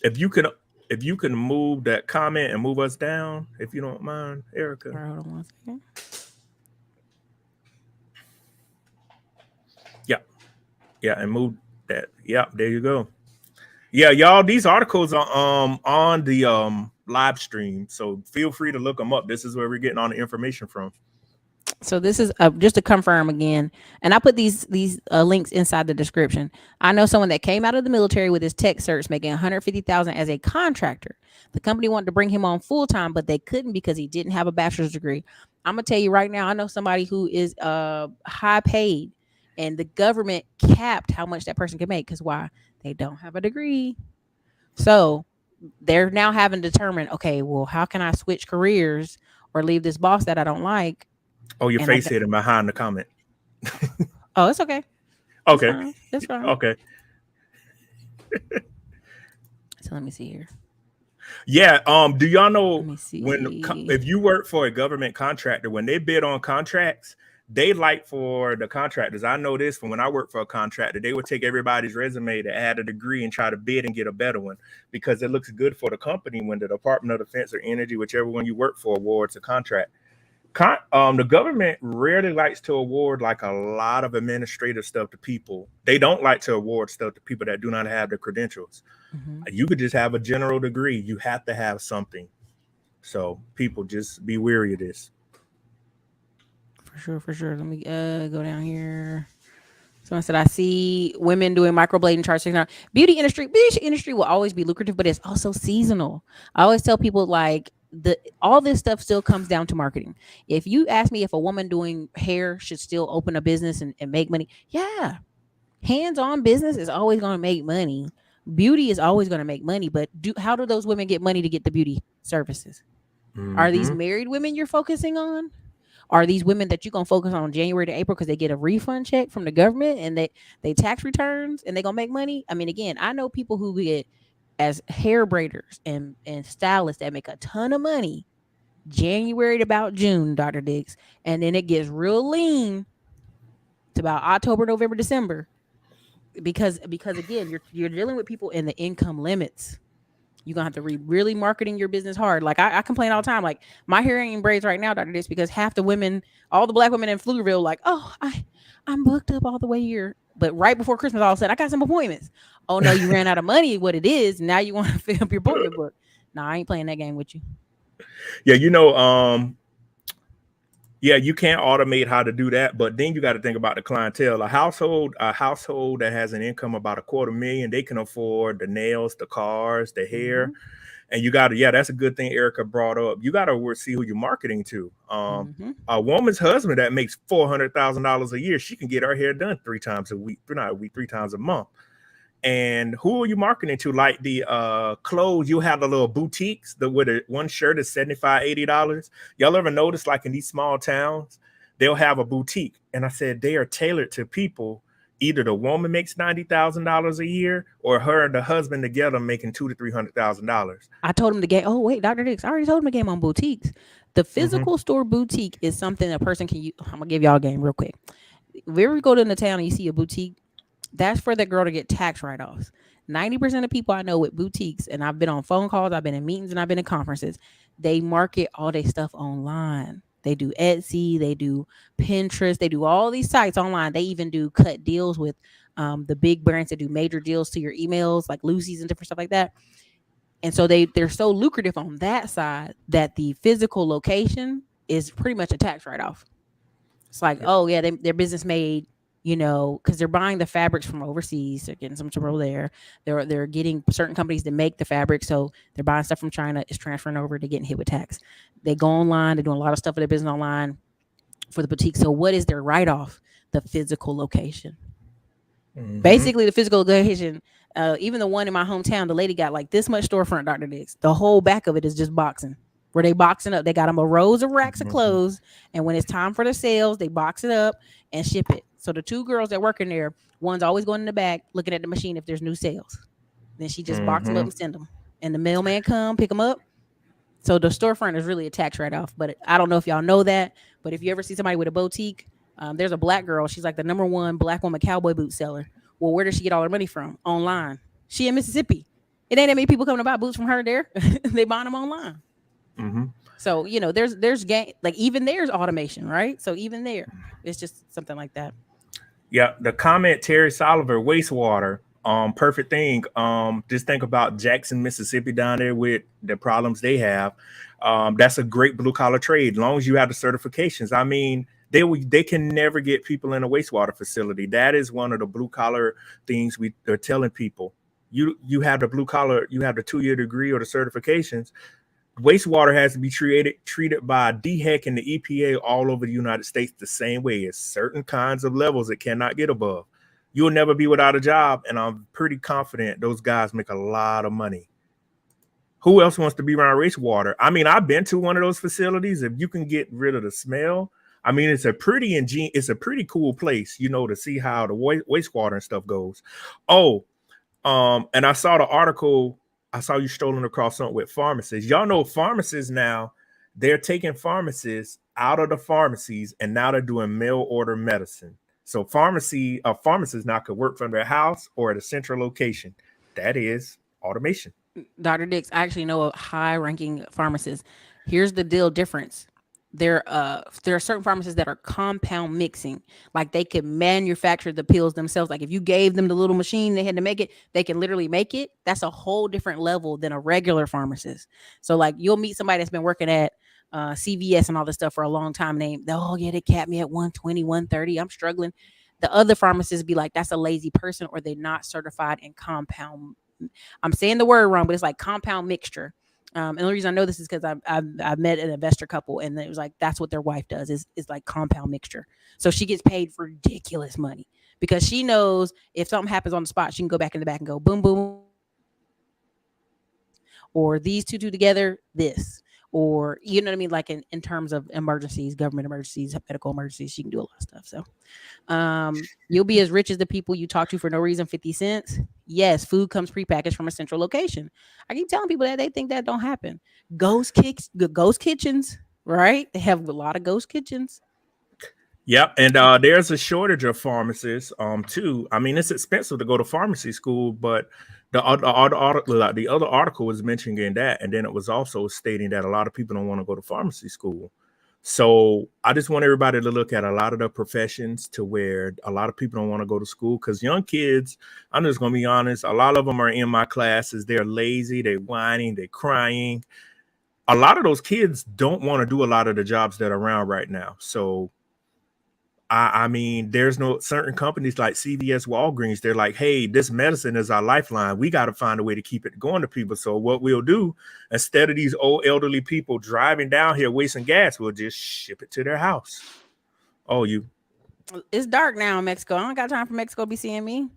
If you can move that comment and move us down, if you don't mind, Erica. All right, hold on 1 second. Yeah, and move that. Yeah, there you go. Yeah, y'all, these articles are on the live stream, so feel free to look them up. This is where we're getting all the information from. So this is just to confirm again, and I put these links inside the description. I know someone that came out of the military with his tech certs, making 150,000 as a contractor. The company wanted to bring him on full time, but they couldn't because he didn't have a bachelor's degree. I'm gonna tell you right now, I know somebody who is high paid, and the government capped how much that person can make because why? They don't have a degree. So they're now having to determine, okay, well, how can I switch careers or leave this boss that I don't like? Oh, your And I face got, hidden behind the comment. oh, it's okay. It's Okay. fine. It's fine. Okay. So let me see here. Yeah. Do y'all Let know me when see. if you work for a government contractor, when they bid on contracts, they like for the contractors. I know this from when I worked for a contractor, they would take everybody's resume to add a degree and try to bid and get a better one because it looks good for the company when the Department of Defense or Energy, whichever one you work for, awards a contract. The government rarely likes to award like a lot of administrative stuff to people. They don't like to award stuff to people that do not have the credentials. Hmm. You could just have a general degree. You have to have something. So people just be wary of this. For sure, for sure. Let me go down here. Someone said, I see women doing microblading charge $6. Beauty industry will always be lucrative, but it's also seasonal. I always tell people like the all this stuff still comes down to marketing. If you ask me if a woman doing hair should still open a business and make money, yeah. Hands-on business is always gonna make money. Beauty is always gonna make money, but how do those women get money to get the beauty services? Are these Mm-hmm. married women you're focusing on? Are these women that you're gonna focus on January to April because they get a refund check from the government and they tax returns and they gonna make money? I mean, again, I know people who get as hair braiders and stylists that make a ton of money January to about June, Dr. Diggs, and then it gets real lean to about October, November, December because again, you're dealing with people in the income limits. You're gonna have to really marketing your business hard. Like I complain all the time. Like my hair ain't in braids right now, Dr. This, because half the women, all the black women in Pflugerville, like, oh, I'm booked up all the way here. But right before Christmas, all of a sudden, I got some appointments. Oh no, you ran out of money. What it is now? You want to fill up your appointment book? Nah, I ain't playing that game with you. Yeah, yeah, you can't automate how to do that, but then you got to think about the clientele. A household that has an income about a quarter million, they can afford the nails, the cars, the hair, Mm-hmm. and you got to, yeah, that's a good thing Erica brought up. You got to see who you're marketing to. Mm-hmm. A woman's husband that makes $400,000 a year, she can get her hair done 3 times a week, not a week, 3 times a month. And who are you marketing to? Like the clothes, you have the little boutiques, where the one shirt is $75, $80. Y'all ever notice like in these small towns, they'll have a boutique. And I said they are tailored to people. Either the woman makes $90,000 a year, or her and the husband together making $200,000 to $300,000. I told him to get. Oh wait, Dr. Dix, I already told him to game on boutiques. The Mm-hmm. physical store boutique is something a person can use. I'm gonna give y'all a game real quick. If you ever go to the town and you see a boutique, that's for that girl to get tax write-offs. 90% of people I know with boutiques, and I've been on phone calls, I've been in meetings, and I've been in conferences, they market all their stuff online. They do Etsy, they do Pinterest, they do all these sites online. They even do cut deals with the big brands that do major deals to your emails, like Lucy's and different stuff like that. And so they're so lucrative on that side that the physical location is pretty much a tax write-off. It's like, Yep. oh yeah, their business made, because they're buying the fabrics from overseas. They're getting some material there. They're getting certain companies that make the fabric, so they're buying stuff from China. It's transferring over. They're getting hit with tax. They go online. They're doing a lot of stuff for their business online for the boutique. So what is their write off? The physical location. Mm-hmm. Basically, the physical location. Even the one in my hometown, the lady got like this much storefront, Dr. Dix. The whole back of it is just boxing. Where they boxing up, they got them a rows of racks of Mm-hmm. clothes, and when it's time for the sales, they box it up and ship it. So the two girls that work in there, one's always going in the back looking at the machine if there's new sales. Then she just box them up Mm-hmm. and send them, and the mailman come pick them up. So the storefront is really a tax write off. But I don't know if y'all know that. But if you ever see somebody with a boutique, there's a black girl. She's like the number one black woman cowboy boot seller. Well, where does she get all her money from? Online. She in Mississippi. It ain't that many people coming to buy boots from her there. They buying them online. Mm-hmm. So there's game, like even there's automation, right? So even there, it's just something like that. Yeah, the comment Terry Soliver, wastewater. Perfect thing. Just think about Jackson, Mississippi down there with the problems they have. That's a great blue collar trade, as long as you have the certifications. I mean, They can never get people in a wastewater facility. That is one of the blue collar things we are telling people. You have the blue collar, you have the 2-year degree or the certifications. Wastewater has to be treated by DHEC and the EPA all over the United States the same way. It's certain kinds of levels it cannot get above. You'll never be without a job, and I'm pretty confident those guys make a lot of money. Who else wants to be around wastewater? I mean, I've been to one of those facilities. If you can get rid of the smell, I mean, it's a pretty cool place, to see how the wastewater and stuff goes. Oh, and I saw the article. I saw you strolling across something with pharmacists. Y'all know pharmacists now, they're taking pharmacists out of the pharmacies and now they're doing mail order medicine. So pharmacists now could work from their house or at a central location. That is automation. Dr. Dix, I actually know a high-ranking pharmacist. Here's the deal difference. There are certain pharmacists that are compound mixing. Like they can manufacture the pills themselves. Like if you gave them the little machine they had to make it, they can literally make it. That's a whole different level than a regular pharmacist. So like you'll meet somebody that's been working at CVS and all this stuff for a long time. Oh yeah, they capped me at 120, 130. I'm struggling. The other pharmacists be like, that's a lazy person, or they're not certified in compound. I'm saying the word wrong, but it's like compound mixture. And the reason I know this is because I've met an investor couple, and it was like that's what their wife does is like compound mixture. So she gets paid for ridiculous money because she knows if something happens on the spot, she can go back in the back and go boom boom, or these two together, this, or you know what I mean, like in terms of emergencies, government emergencies, medical emergencies, she can do a lot of stuff. So you'll be as rich as the people you talk to for no reason. 50 cents. Yes, food comes prepackaged from a central location. I keep telling people that, they think that don't happen. Ghost kitchens, right? They have a lot of ghost kitchens. Yep, and there's a shortage of pharmacists too. I mean, it's expensive to go to pharmacy school, but the other article was mentioning that, and then it was also stating that a lot of people don't want to go to pharmacy school. So I just want everybody to look at a lot of the professions to where a lot of people don't want to go to school because young kids, I'm just going to be honest, a lot of them are in my classes. They're lazy, they're whining, they're crying. A lot of those kids don't want to do a lot of the jobs that are around right now. So I mean, there's no certain companies like CVS, Walgreens. They're like, hey, this medicine is our lifeline. We got to find a way to keep it going to people. So what we'll do, instead of these old elderly people driving down here wasting gas, we'll just ship it to their house. Oh, it's dark now in Mexico. I don't got time for Mexico to be seeing me.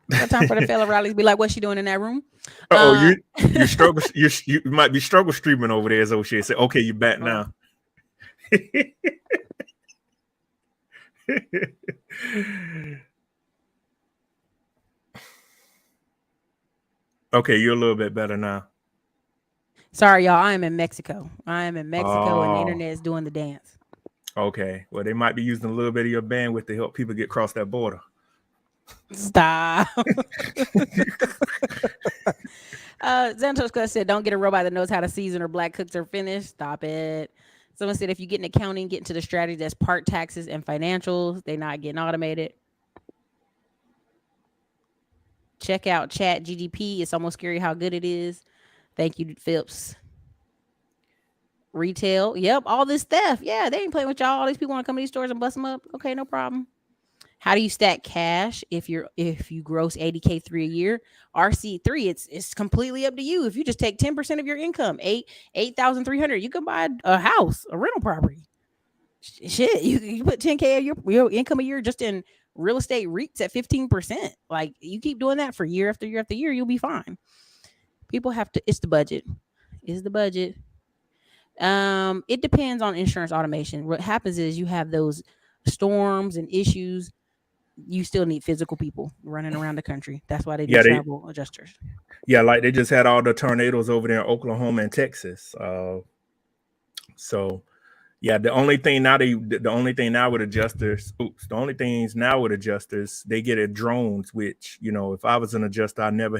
Got time for the fella rallies be like, what's she doing in that room? You struggle. You might be struggle streaming over there, as O'Shea said. Okay, you back now. Okay, you're a little bit better now. Sorry, y'all. I am in Mexico. And the internet is doing the dance. Okay. Well, they might be using a little bit of your bandwidth to help people get across that border. Stop. Zantoska said, don't get a robot that knows how to season or black cooks or finish. Stop it. Someone said, if you get in accounting, get into the strategy that's part taxes and financials. They're not getting automated. Check out Chat GDP. It's almost scary how good it is. Thank you, Phipps. Retail. Yep. All this stuff. Yeah, they ain't playing with y'all. All these people want to come to these stores and bust them up. Okay, no problem. How do you stack cash if you gross 80K a year? RC3, it's completely up to you. If you just take 10% of your income, 8,300, you can buy a house, a rental property. Shit, you put 10K of your income a year just in real estate REITs at 15%. Like you keep doing that for year after year after year, you'll be fine. People have to. It's the budget. Is the budget. It depends on insurance automation. What happens is you have those storms and issues. You still need physical people running around the country. That's why they do travel adjusters. Yeah, like they just had all the tornadoes over there in Oklahoma and Texas. So yeah, the only thing now with adjusters, they get it drones, which, if I was an adjuster, I never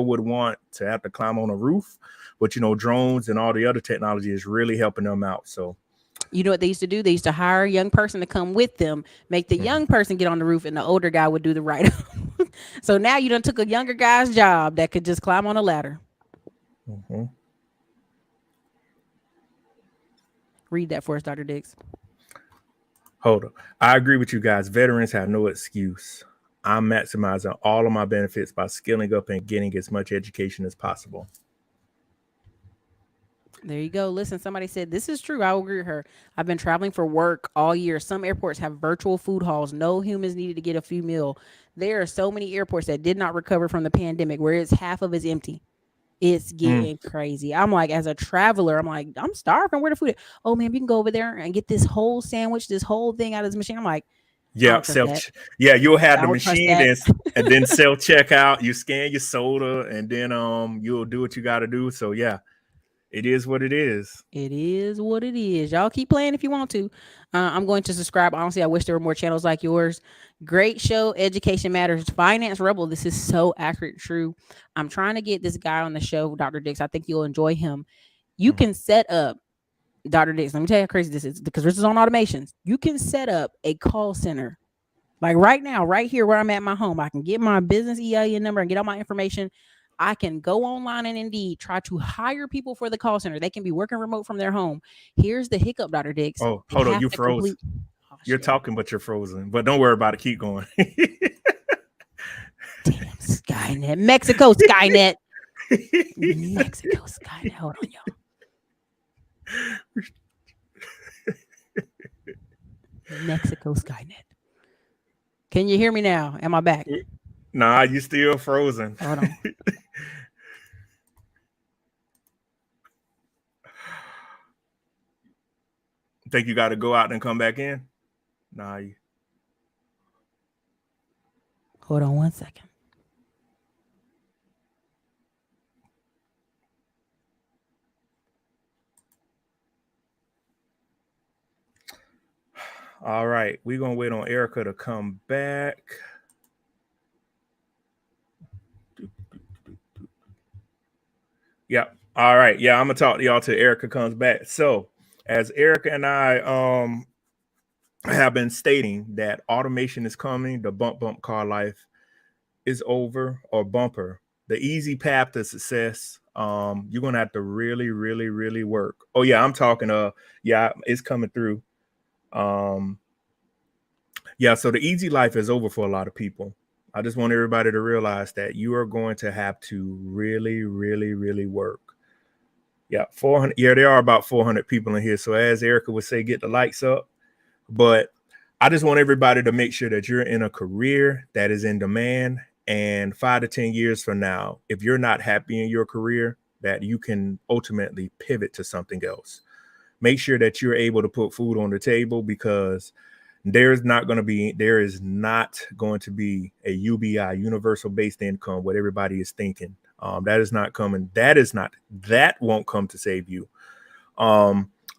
would want to have to climb on a roof. But drones and all the other technology is really helping them out. So you know what they used to do? They used to hire a young person to come with them, make the young person get on the roof, and the older guy would do the write-up. So now you done took a younger guy's job that could just climb on a ladder. Mm-hmm. Read that for us, Dr. Dix. Hold on. I agree with you guys. Veterans have no excuse. I'm maximizing all of my benefits by skilling up and getting as much education as possible. There you go. Listen, somebody said this is true. I will agree with her. I've been traveling for work all year. Some airports have virtual food halls. No humans needed to get a free meal. There are so many airports that did not recover from the pandemic where it's half of it's empty. It's Mm. getting crazy. I'm like, as a traveler, I'm like, I'm starving. Where the food? At? Oh man, you can go over there and get this whole sandwich, this whole thing out of this machine. I'm like, I Yeah, don't trust that. yeah, you'll have I the don't trust machine that. and then self checkout. You scan your soda and then you'll do what you got to do. So yeah, it is what it is. It is what it is. Y'all keep playing if you want to. I'm going to subscribe. Honestly, I wish there were more channels like yours. Great show. Education matters. Finance Rebel. This is so accurate, true. I'm trying to get this guy on the show, Dr. Dix. I think you'll enjoy him. You Mhm. can set up, Dr. Dix. Let me tell you how crazy this is because this is on automations. You can set up a call center. Like right now, right here where I'm at my home, I can get my business EIN number and get all my information. I can go online and Indeed try to hire people for the call center. They can be working remote from their home. Here's the hiccup, Dr. Dix. Oh, They hold on, have you to froze. complete. Oh You're shit! talking, but you're frozen. But don't worry about it. Keep going. Damn Skynet, Mexico Skynet, Mexico Skynet. Hold on, y'all. Mexico Skynet. Can you hear me now? Am I back? Nah, you still frozen. Hold on. Think you got to go out and come back in? Nah. Hold on 1 second. All right, we're gonna wait on Erica to come back. Yep. All right. Yeah, I'm gonna talk to y'all till Erica comes back. So, as Erica and I have been stating that automation is coming, the bump car life is over or bumper. The easy path to success. You're gonna have to really work. Oh yeah, I'm talking. Yeah, it's coming through. Yeah, so the easy life is over for a lot of people. I just want everybody to realize that you are going to have to really work. Yeah, 400. Yeah, there are about 400 people in here. So as Erica would say, get the likes up. But I just want everybody to make sure that you're in a career that is in demand. And 5 to 10 years from now, if you're not happy in your career, that you can ultimately pivot to something else. Make sure that you're able to put food on the table because there is not going to be a UBI, universal based income, what everybody is thinking. That is not coming. That won't come to save you.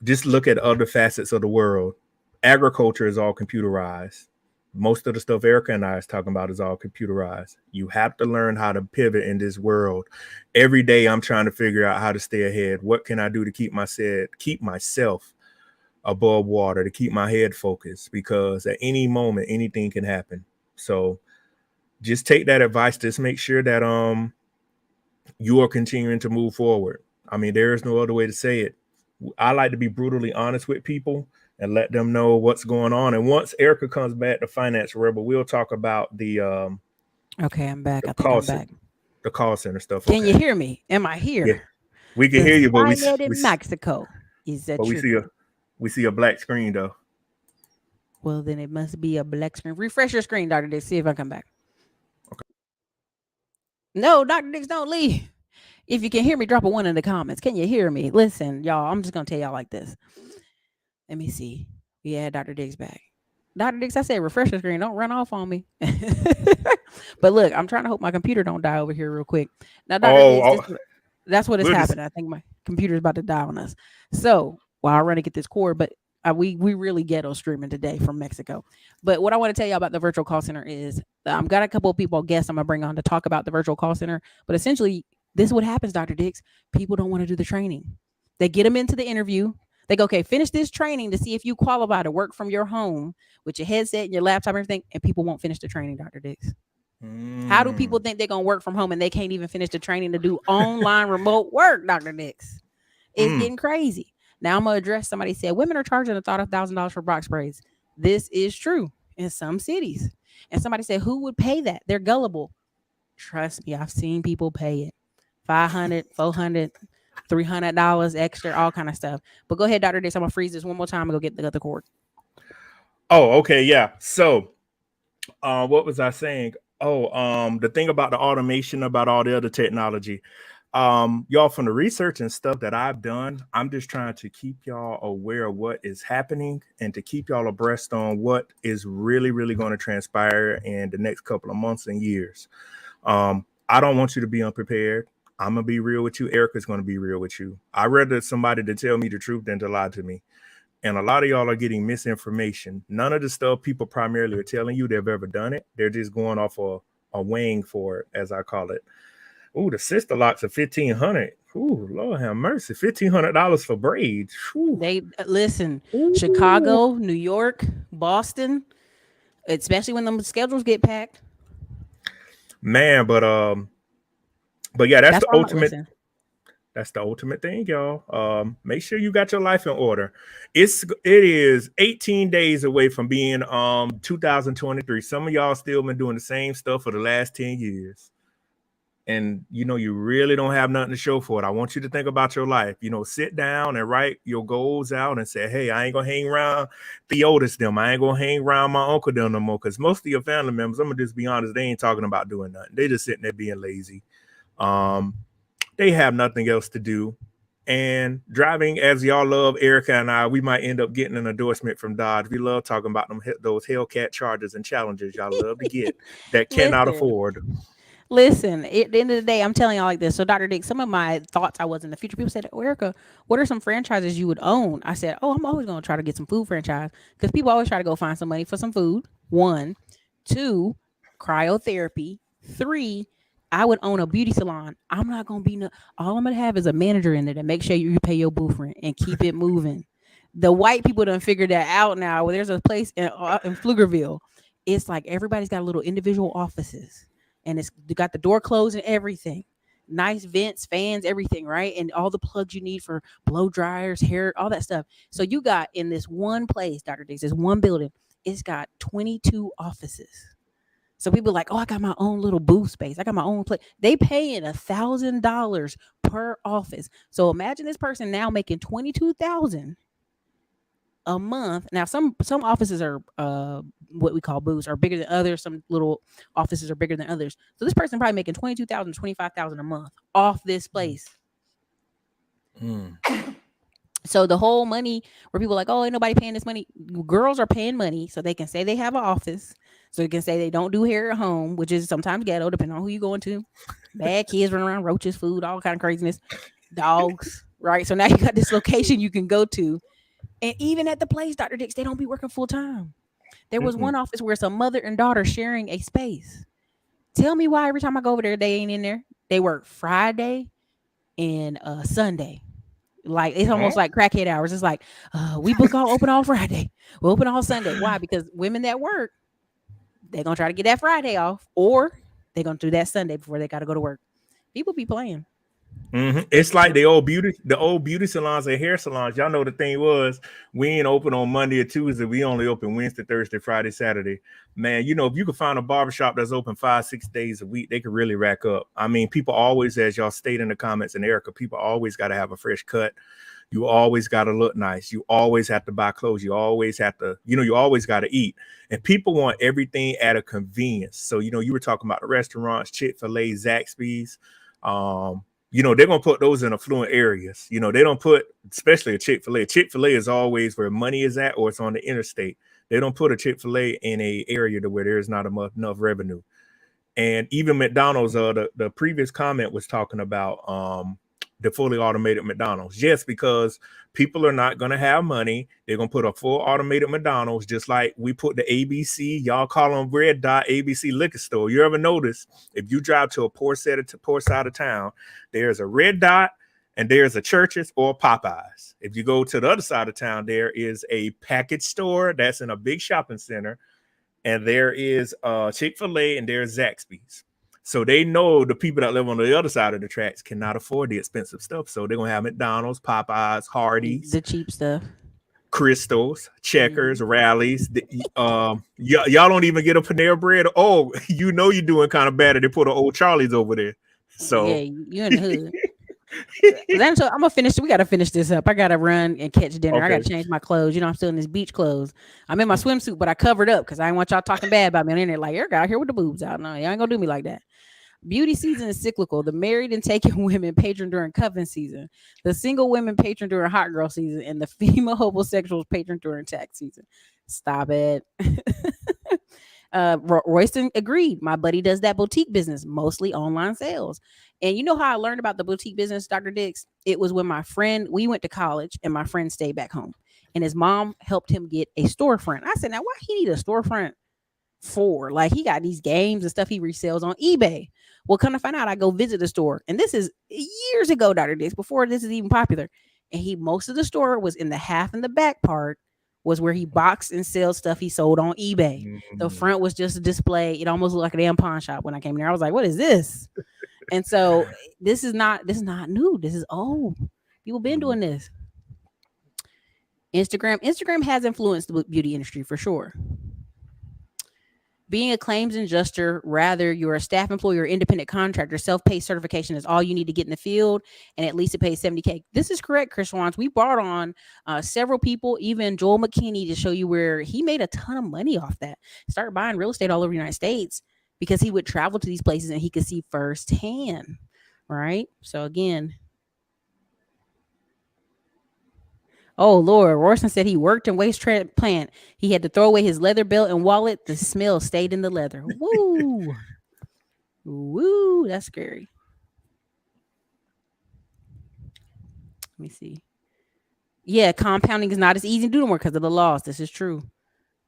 Just look at other facets of the world. Agriculture is all computerized. Most of the stuff Erica and I is talking about is all computerized. You have to learn how to pivot in this world. Every day I'm trying to figure out how to stay ahead. What can I do to keep myself above water, to keep my head focused? Because at any moment, anything can happen. So just take that advice. Just make sure that you are continuing to move forward. I mean, there is no other way to say it. I like to be brutally honest with people and let them know what's going on. And once Erica comes back to Finance Rebel, we'll talk about the Okay, I'm back. I think call I'm back. the call center stuff. Can you Okay. hear me? Am I Yeah, here? we can The hear you, but Skynet in Mexico. Is that we true? see a black screen though. Well, then it must be a black screen. Refresh your screen, Dr. Dix. See if I come back. No, Dr. Dix, don't leave. If you can hear me, drop a 1 in the comments. Can you hear me? Listen, y'all, I'm just going to tell y'all like this. Let me see. Yeah, Dr. Dix back. Dr. Dix, I said refresh your screen. Don't run off on me. But look, I'm trying to hope my computer don't die over here real quick. Now, Dr. Dix, that's what is we'll just happening. I think my computer's about to die on us. So while I run to get this cord, but we really ghetto streaming today from Mexico. But what I want to tell you about the virtual call center is I've got a couple of people guests I'm gonna bring on to talk about the virtual call center. But essentially, this is what happens, Dr. Dix. People don't want to do the training. They get them into the interview. They go, okay, finish this training to see if you qualify to work from your home with your headset and your laptop and everything. And people won't finish the training, Dr. Dix. How do people think they're going to work from home and they can't even finish the training to do online remote work, Dr. Dix? It's getting crazy. Now I'm going to address somebody said women are charging a thought $1,000 for Brock sprays. This is true in some cities. And somebody said, who would pay that? They're gullible. Trust me, I've seen people pay it. 500, 400, $300 extra, all kind of stuff. But go ahead, Dr. Dix. I'm gonna freeze this one more time and go get the other cord. Oh, okay, yeah. So, what was I saying? Oh, the thing about the automation, about all the other technology. Y'all, from the research and stuff that I've done, I'm just trying to keep y'all aware of what is happening and to keep y'all abreast on what is really, really going to transpire in the next couple of months and years. I don't want you to be unprepared. I'm gonna be real with you. Erica's gonna be real with you. I rather somebody to tell me the truth than to lie to me. And a lot of y'all are getting misinformation. None of the stuff people primarily are telling you they've ever done it. They're just going off a wing for it, as I call it. Ooh, the sister locks are 1,500. Ooh, Lord have mercy, $1,500 for braids. Ooh. They listen, Ooh. Chicago, New York, Boston, especially when the schedules get packed. Man, but yeah, that's That's the why I'm like, ultimate. listen, That's the ultimate thing, y'all. Make sure you got your life in order. It is 18 days away from being 2023. Some of y'all still been doing the same stuff for the last 10 years. And you really don't have nothing to show for it. I want you to think about your life. Sit down and write your goals out and say, hey, I ain't gonna hang around Theotis them. I ain't gonna hang around my uncle them no more. Because most of your family members, I'm gonna just be honest, they ain't talking about doing nothing. They just sitting there being lazy. Um, they have nothing else to do. And driving, as y'all love, Erica and I, we might end up getting an endorsement from Dodge. We love talking about those Hellcat Chargers and Challenges y'all love to get that cannot listen. afford. Listen, at the end of the day, I'm telling y'all like this. So, Dr. Dick, some of my thoughts I was in the future, people said, oh, Erica, what are some franchises you would own? I said, oh, I'm always going to try to get some food franchise because people always try to go find some money for some food. One, two, cryotherapy. Three, I would own a beauty salon. I'm not going to be, no, all I'm going to have is a manager in there to make sure you pay your booth rent and keep it moving. The white people done figured that out now. Where there's a place in Pflugerville, it's like everybody's got little individual offices and it's got the door closed and everything. Nice vents, fans, everything, right? And all the plugs you need for blow dryers, hair, all that stuff. So you got in this one place, Dr. Diggs, this one building, it's got 22 offices. So people are like, oh, I got my own little booth space. I got my own place. They paying $1,000 per office. So imagine this person now making 22,000 a month. Now, some offices are what we call booths are bigger than others. Some little offices are bigger than others. So this person probably making 22,000, 25,000 a month off this place. Mm. So the whole money where people are like, oh, ain't nobody paying this money. Girls are paying money so they can say they have an office. So they can say they don't do hair at home, which is sometimes ghetto, depending on who you going to. Bad kids running around, roaches, food, all kind of craziness, dogs, right? So now you got this location you can go to. And even at the place, Dr. Dix, they don't be working full time. There was one Mm-mm. office where it's a mother and daughter sharing a space. Tell me why every time I go over there, they ain't in there. They work Friday and Sunday. Like it's almost Huh? like crackhead hours. It's like we book all open all Friday. We open all Sunday. Why? Because women that work, they're gonna try to get that Friday off, or they're gonna do that Sunday before they gotta go to work. People be playing. It's like the old beauty salons and hair salons. Y'all know the thing was we ain't open on Monday or Tuesday. We only open Wednesday, Thursday, Friday, Saturday. Man, if you could find a barbershop that's open 5, 6 days a week, they could really rack up. I mean, people always, as y'all state in the comments, and Erica, people always got to have a fresh cut. You always got to look nice. You always have to buy clothes. You always have to, you always got to eat. And people want everything at a convenience. So, you were talking about the restaurants, Chick-fil-A, Zaxby's. They're gonna put those in affluent areas. They don't put, especially a Chick-fil-A. Chick-fil-A is always where money is at, or it's on the interstate. They don't put a Chick-fil-A in a area to where there's not enough revenue. And even McDonald's, the previous comment was talking about the fully automated McDonald's. Yes, because people are not going to have money. They're going to put a full automated McDonald's, just like we put the ABC, y'all call them red dot ABC liquor store. You ever notice if you drive to a poor side of town, there's a red dot and there's a Church's or Popeyes. If you go to the other side of town, there is a package store that's in a big shopping center, and there is Chick-fil-A and there's Zaxby's. So they know the people that live on the other side of the tracks cannot afford the expensive stuff. So they're going to have McDonald's, Popeyes, Hardee's. The cheap stuff. Crystals, Checkers, Mhm. Rallies. Y'all don't even get a Panera Bread. Oh, you know you're doing kind of bad if they put an old Charlie's over there. Yeah, So you in the hood. Then so I'm gonna finish. We gotta finish this up. I gotta run and catch dinner. I okay, gotta change my clothes. I'm still in this beach clothes. I'm in my swimsuit, but I covered up because I didn't want y'all talking bad about me on the internet. Like, Eric out here with the boobs out. No, y'all ain't gonna do me like that. Beauty season is cyclical. The married and taken women patron during coven season. The single women patron during hot girl season, and the female homosexuals patron during tax season. Stop it. Royston agreed. My buddy does that boutique business, mostly online sales. And you know how I learned about the boutique business, Dr. Dix? It was when my friend, we went to college and my friend stayed back home. And his mom helped him get a storefront. I said, now why he need a storefront for? Like he got these games and stuff he resells on eBay. Well, come to find out, I go visit the store. And this is years ago, Dr. Dix, before this is even popular. And most of the store was in the half and the back part was where he boxed and sells stuff he sold on eBay. The mm, front was just a display. It almost looked like a damn pawn shop when I came there. I was like, what is this? And so this is not new. This is old. People been mm, doing this. Instagram has influenced the beauty industry for sure. Being a claims adjuster, rather you're a staff employee or independent contractor, self-pay certification is all you need to get in the field, and at least it pays 70K. This is correct, Chris Swans. We brought on several people, even Joel McKinney, to show you where he made a ton of money off that. Started buying real estate all over the United States because he would travel to these places and he could see firsthand. Right. So again, oh Lord, Royston said he worked in waste plant. He had to throw away his leather belt and wallet. The smell stayed in the leather. Woo. Woo, that's scary. Let me see. Yeah, compounding is not as easy to do anymore because of the laws. This is true.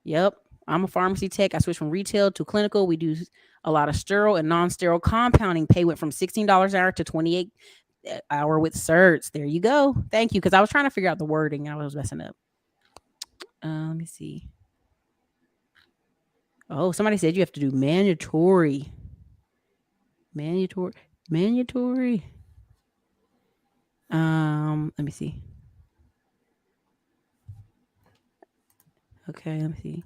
Yep. I'm a pharmacy tech. I switched from retail to clinical. We do a lot of sterile and non-sterile compounding. Pay went from $16 an hour to 28 hour with certs. There you go. Thank you. Because I was trying to figure out the wording. I was messing up. Let me see. Oh, somebody said you have to do mandatory. Mandatory. Mandatory. Let me see. Okay, let me see.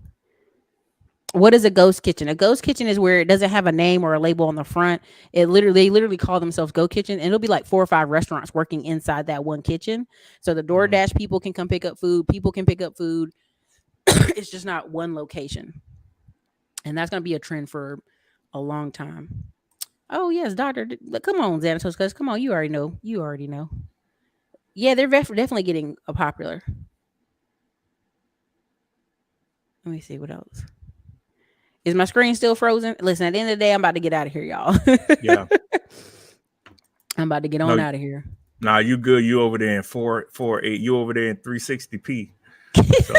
What is a ghost kitchen? A ghost kitchen is where it doesn't have a name or a label on the front. They literally call themselves Go Kitchen, and it'll be like 4 or 5 restaurants working inside that one kitchen. So the mm. DoorDash people can come pick up food. People can pick up food. It's just not one location, and that's going to be a trend for a long time. Oh yes, Doctor. Come on, Xanatos, because come on, you already know. You already know. Yeah, they're definitely getting popular. Let me see what else. Is my screen still frozen? Listen, at the end of the day, I'm about to get out of here, y'all. Yeah. I'm about to get on No, out of here. nah, you good. You over there in 448. You over there in 360p. So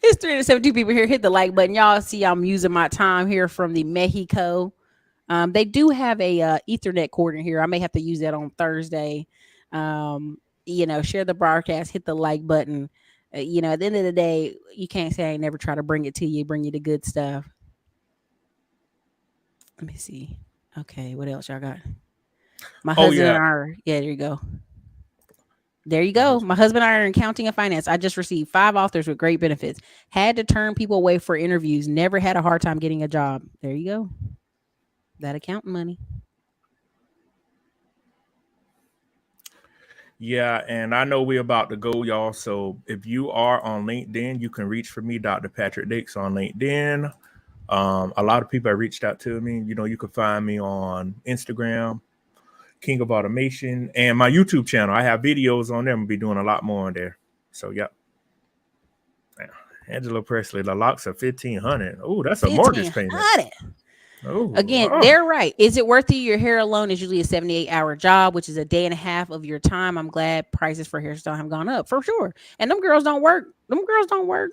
It's 372 people here. Hit the like button. Y'all see I'm using my time here from the Mexico. They do have a Ethernet cord in here. I may have to use that on Thursday. Share the broadcast, hit the like button. At the end of the day, you can't say I ain't never try to bring it to you, bring you the good stuff. Let me see. Okay, what else y'all got? My oh husband and yeah. I are, yeah, there you go. There you My go. husband. My husband and I are in accounting and finance. I just received 5 offers with great benefits. Had to turn people away for interviews. Never had a hard time getting a job. There you go. That accounting money. Yeah, and I know we're about to go, y'all. So if you are on LinkedIn, you can reach for me, Dr. Patrick Dix, on LinkedIn. A lot of people have reached out to me. You can find me on Instagram, King of Automation, and my YouTube channel. I have videos on there. I'm gonna be doing a lot more on there. So yep. Yeah. Angela Presley, the locks are 1,500. Oh, that's a mortgage payment. 1500. Oh, Again, wow. they're right. Is it worth it? Your hair alone is usually a 78-hour job, which is a day and a half of your time. I'm glad prices for hairstyle have gone up for sure. And them girls don't work. Them girls don't work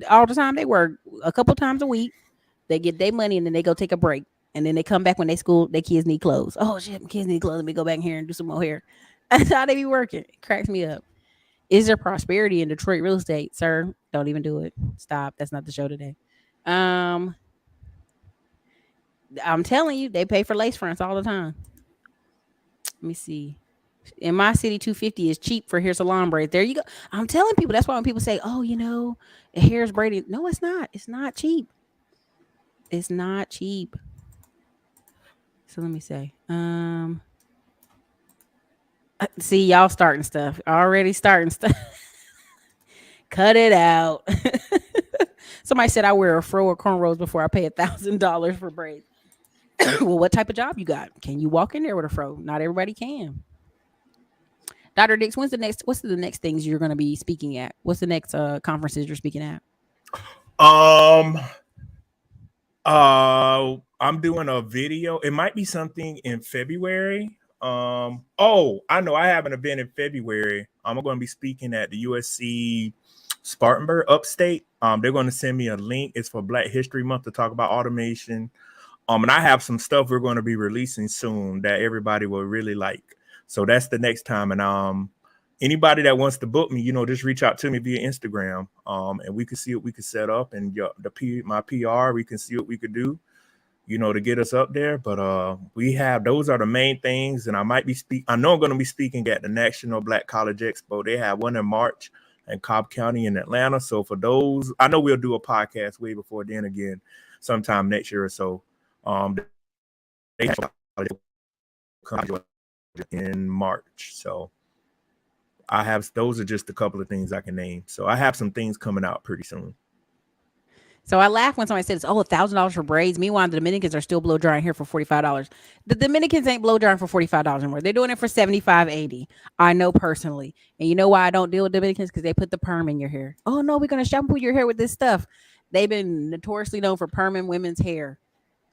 all the time. They work a couple times a week. They get their money and then they go take a break. And then they come back when their kids need clothes. Oh shit, my kids need clothes. Let me go back here and do some more hair. That's how they be working. It cracks me up. Is there prosperity in Detroit real estate, sir? Don't even do it. Stop. That's not the show today. Um, I'm telling you, they pay for lace fronts all the time. Let me see. In my city, 250 is cheap for hair salon braids. There you go. I'm telling people that's why when people say, "Oh, hair is braided," no, it's not. It's not cheap. It's not cheap. So let me say, see y'all starting stuff already. Starting stuff. Cut it out. Somebody said I wear a fro or cornrows before I pay $1,000 for braids. Well, what type of job you got? Can you walk in there with a fro? Not everybody can. Dr. Dix, what's the next things you're going to be speaking at? What's the next conferences you're speaking at? Um, I'm doing a video. It might be something in February. Oh, I know. I have an event in February. I'm going to be speaking at the USC Spartanburg upstate. They're going to send me a link. It's for Black History Month to talk about automation. And I have some stuff we're going to be releasing soon that everybody will really like. So that's the next time. And anybody that wants to book me, just reach out to me via Instagram. And we can see what we can set up, and my PR, we can see what we could do, to get us up there. But those are the main things. And I know I'm going to be speaking at the National Black College Expo. They have one in March in Cobb County in Atlanta. So for those, I know we'll do a podcast way before then again, sometime next year or so. They have in March. So those are just a couple of things I can name. So I have some things coming out pretty soon. So I laugh when somebody says, "Oh, $1,000 for braids." Meanwhile, the Dominicans are still blow drying here for $45. The Dominicans ain't blow drying for $45 anymore. They're doing it for $75, $80. I know personally, and you know why I don't deal with Dominicans? Because they put the perm in your hair. Oh no, we're gonna shampoo your hair with this stuff. They've been notoriously known for perming women's hair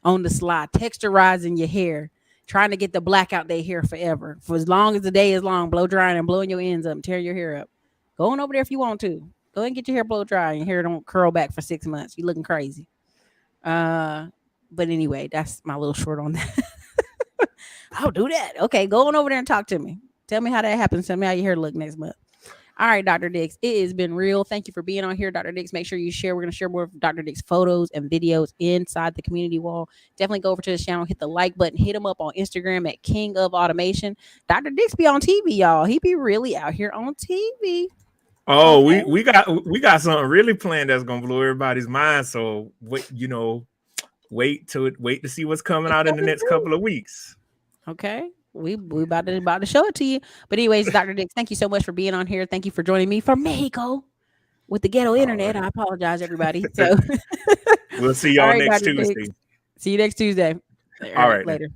on the slide, texturizing your hair, trying to get the black out their hair forever. For as long as the day is long, blow drying and blowing your ends up, tearing your hair up. Go on over there if you want to. Go ahead and get your hair blow dry and your hair don't curl back for 6 months. You looking crazy. But anyway, that's my little short on that. I'll do that. Okay, go on over there and talk to me. Tell me how that happens. Tell me how your hair look next month. All right, Dr. Dix, it has been real. Thank you for being on here, Dr. Dix. Make sure you share. We're going to share more of Dr. Dix photos and videos inside the community wall. Definitely go over to the channel, hit the like button, hit him up on Instagram at King of Automation. Dr. Dix be on TV, y'all. He be really out here on TV. Oh, okay. we got something really planned that's gonna blow everybody's mind. So wait to see what's coming out in the next couple of weeks. Okay. We about to show it to you. But anyways, Dr. Dix, thank you so much for being on here. Thank you for joining me from Mexico with the ghetto internet. Right. I apologize, everybody. So we'll see y'all next Tuesday. See you next Tuesday. All right later.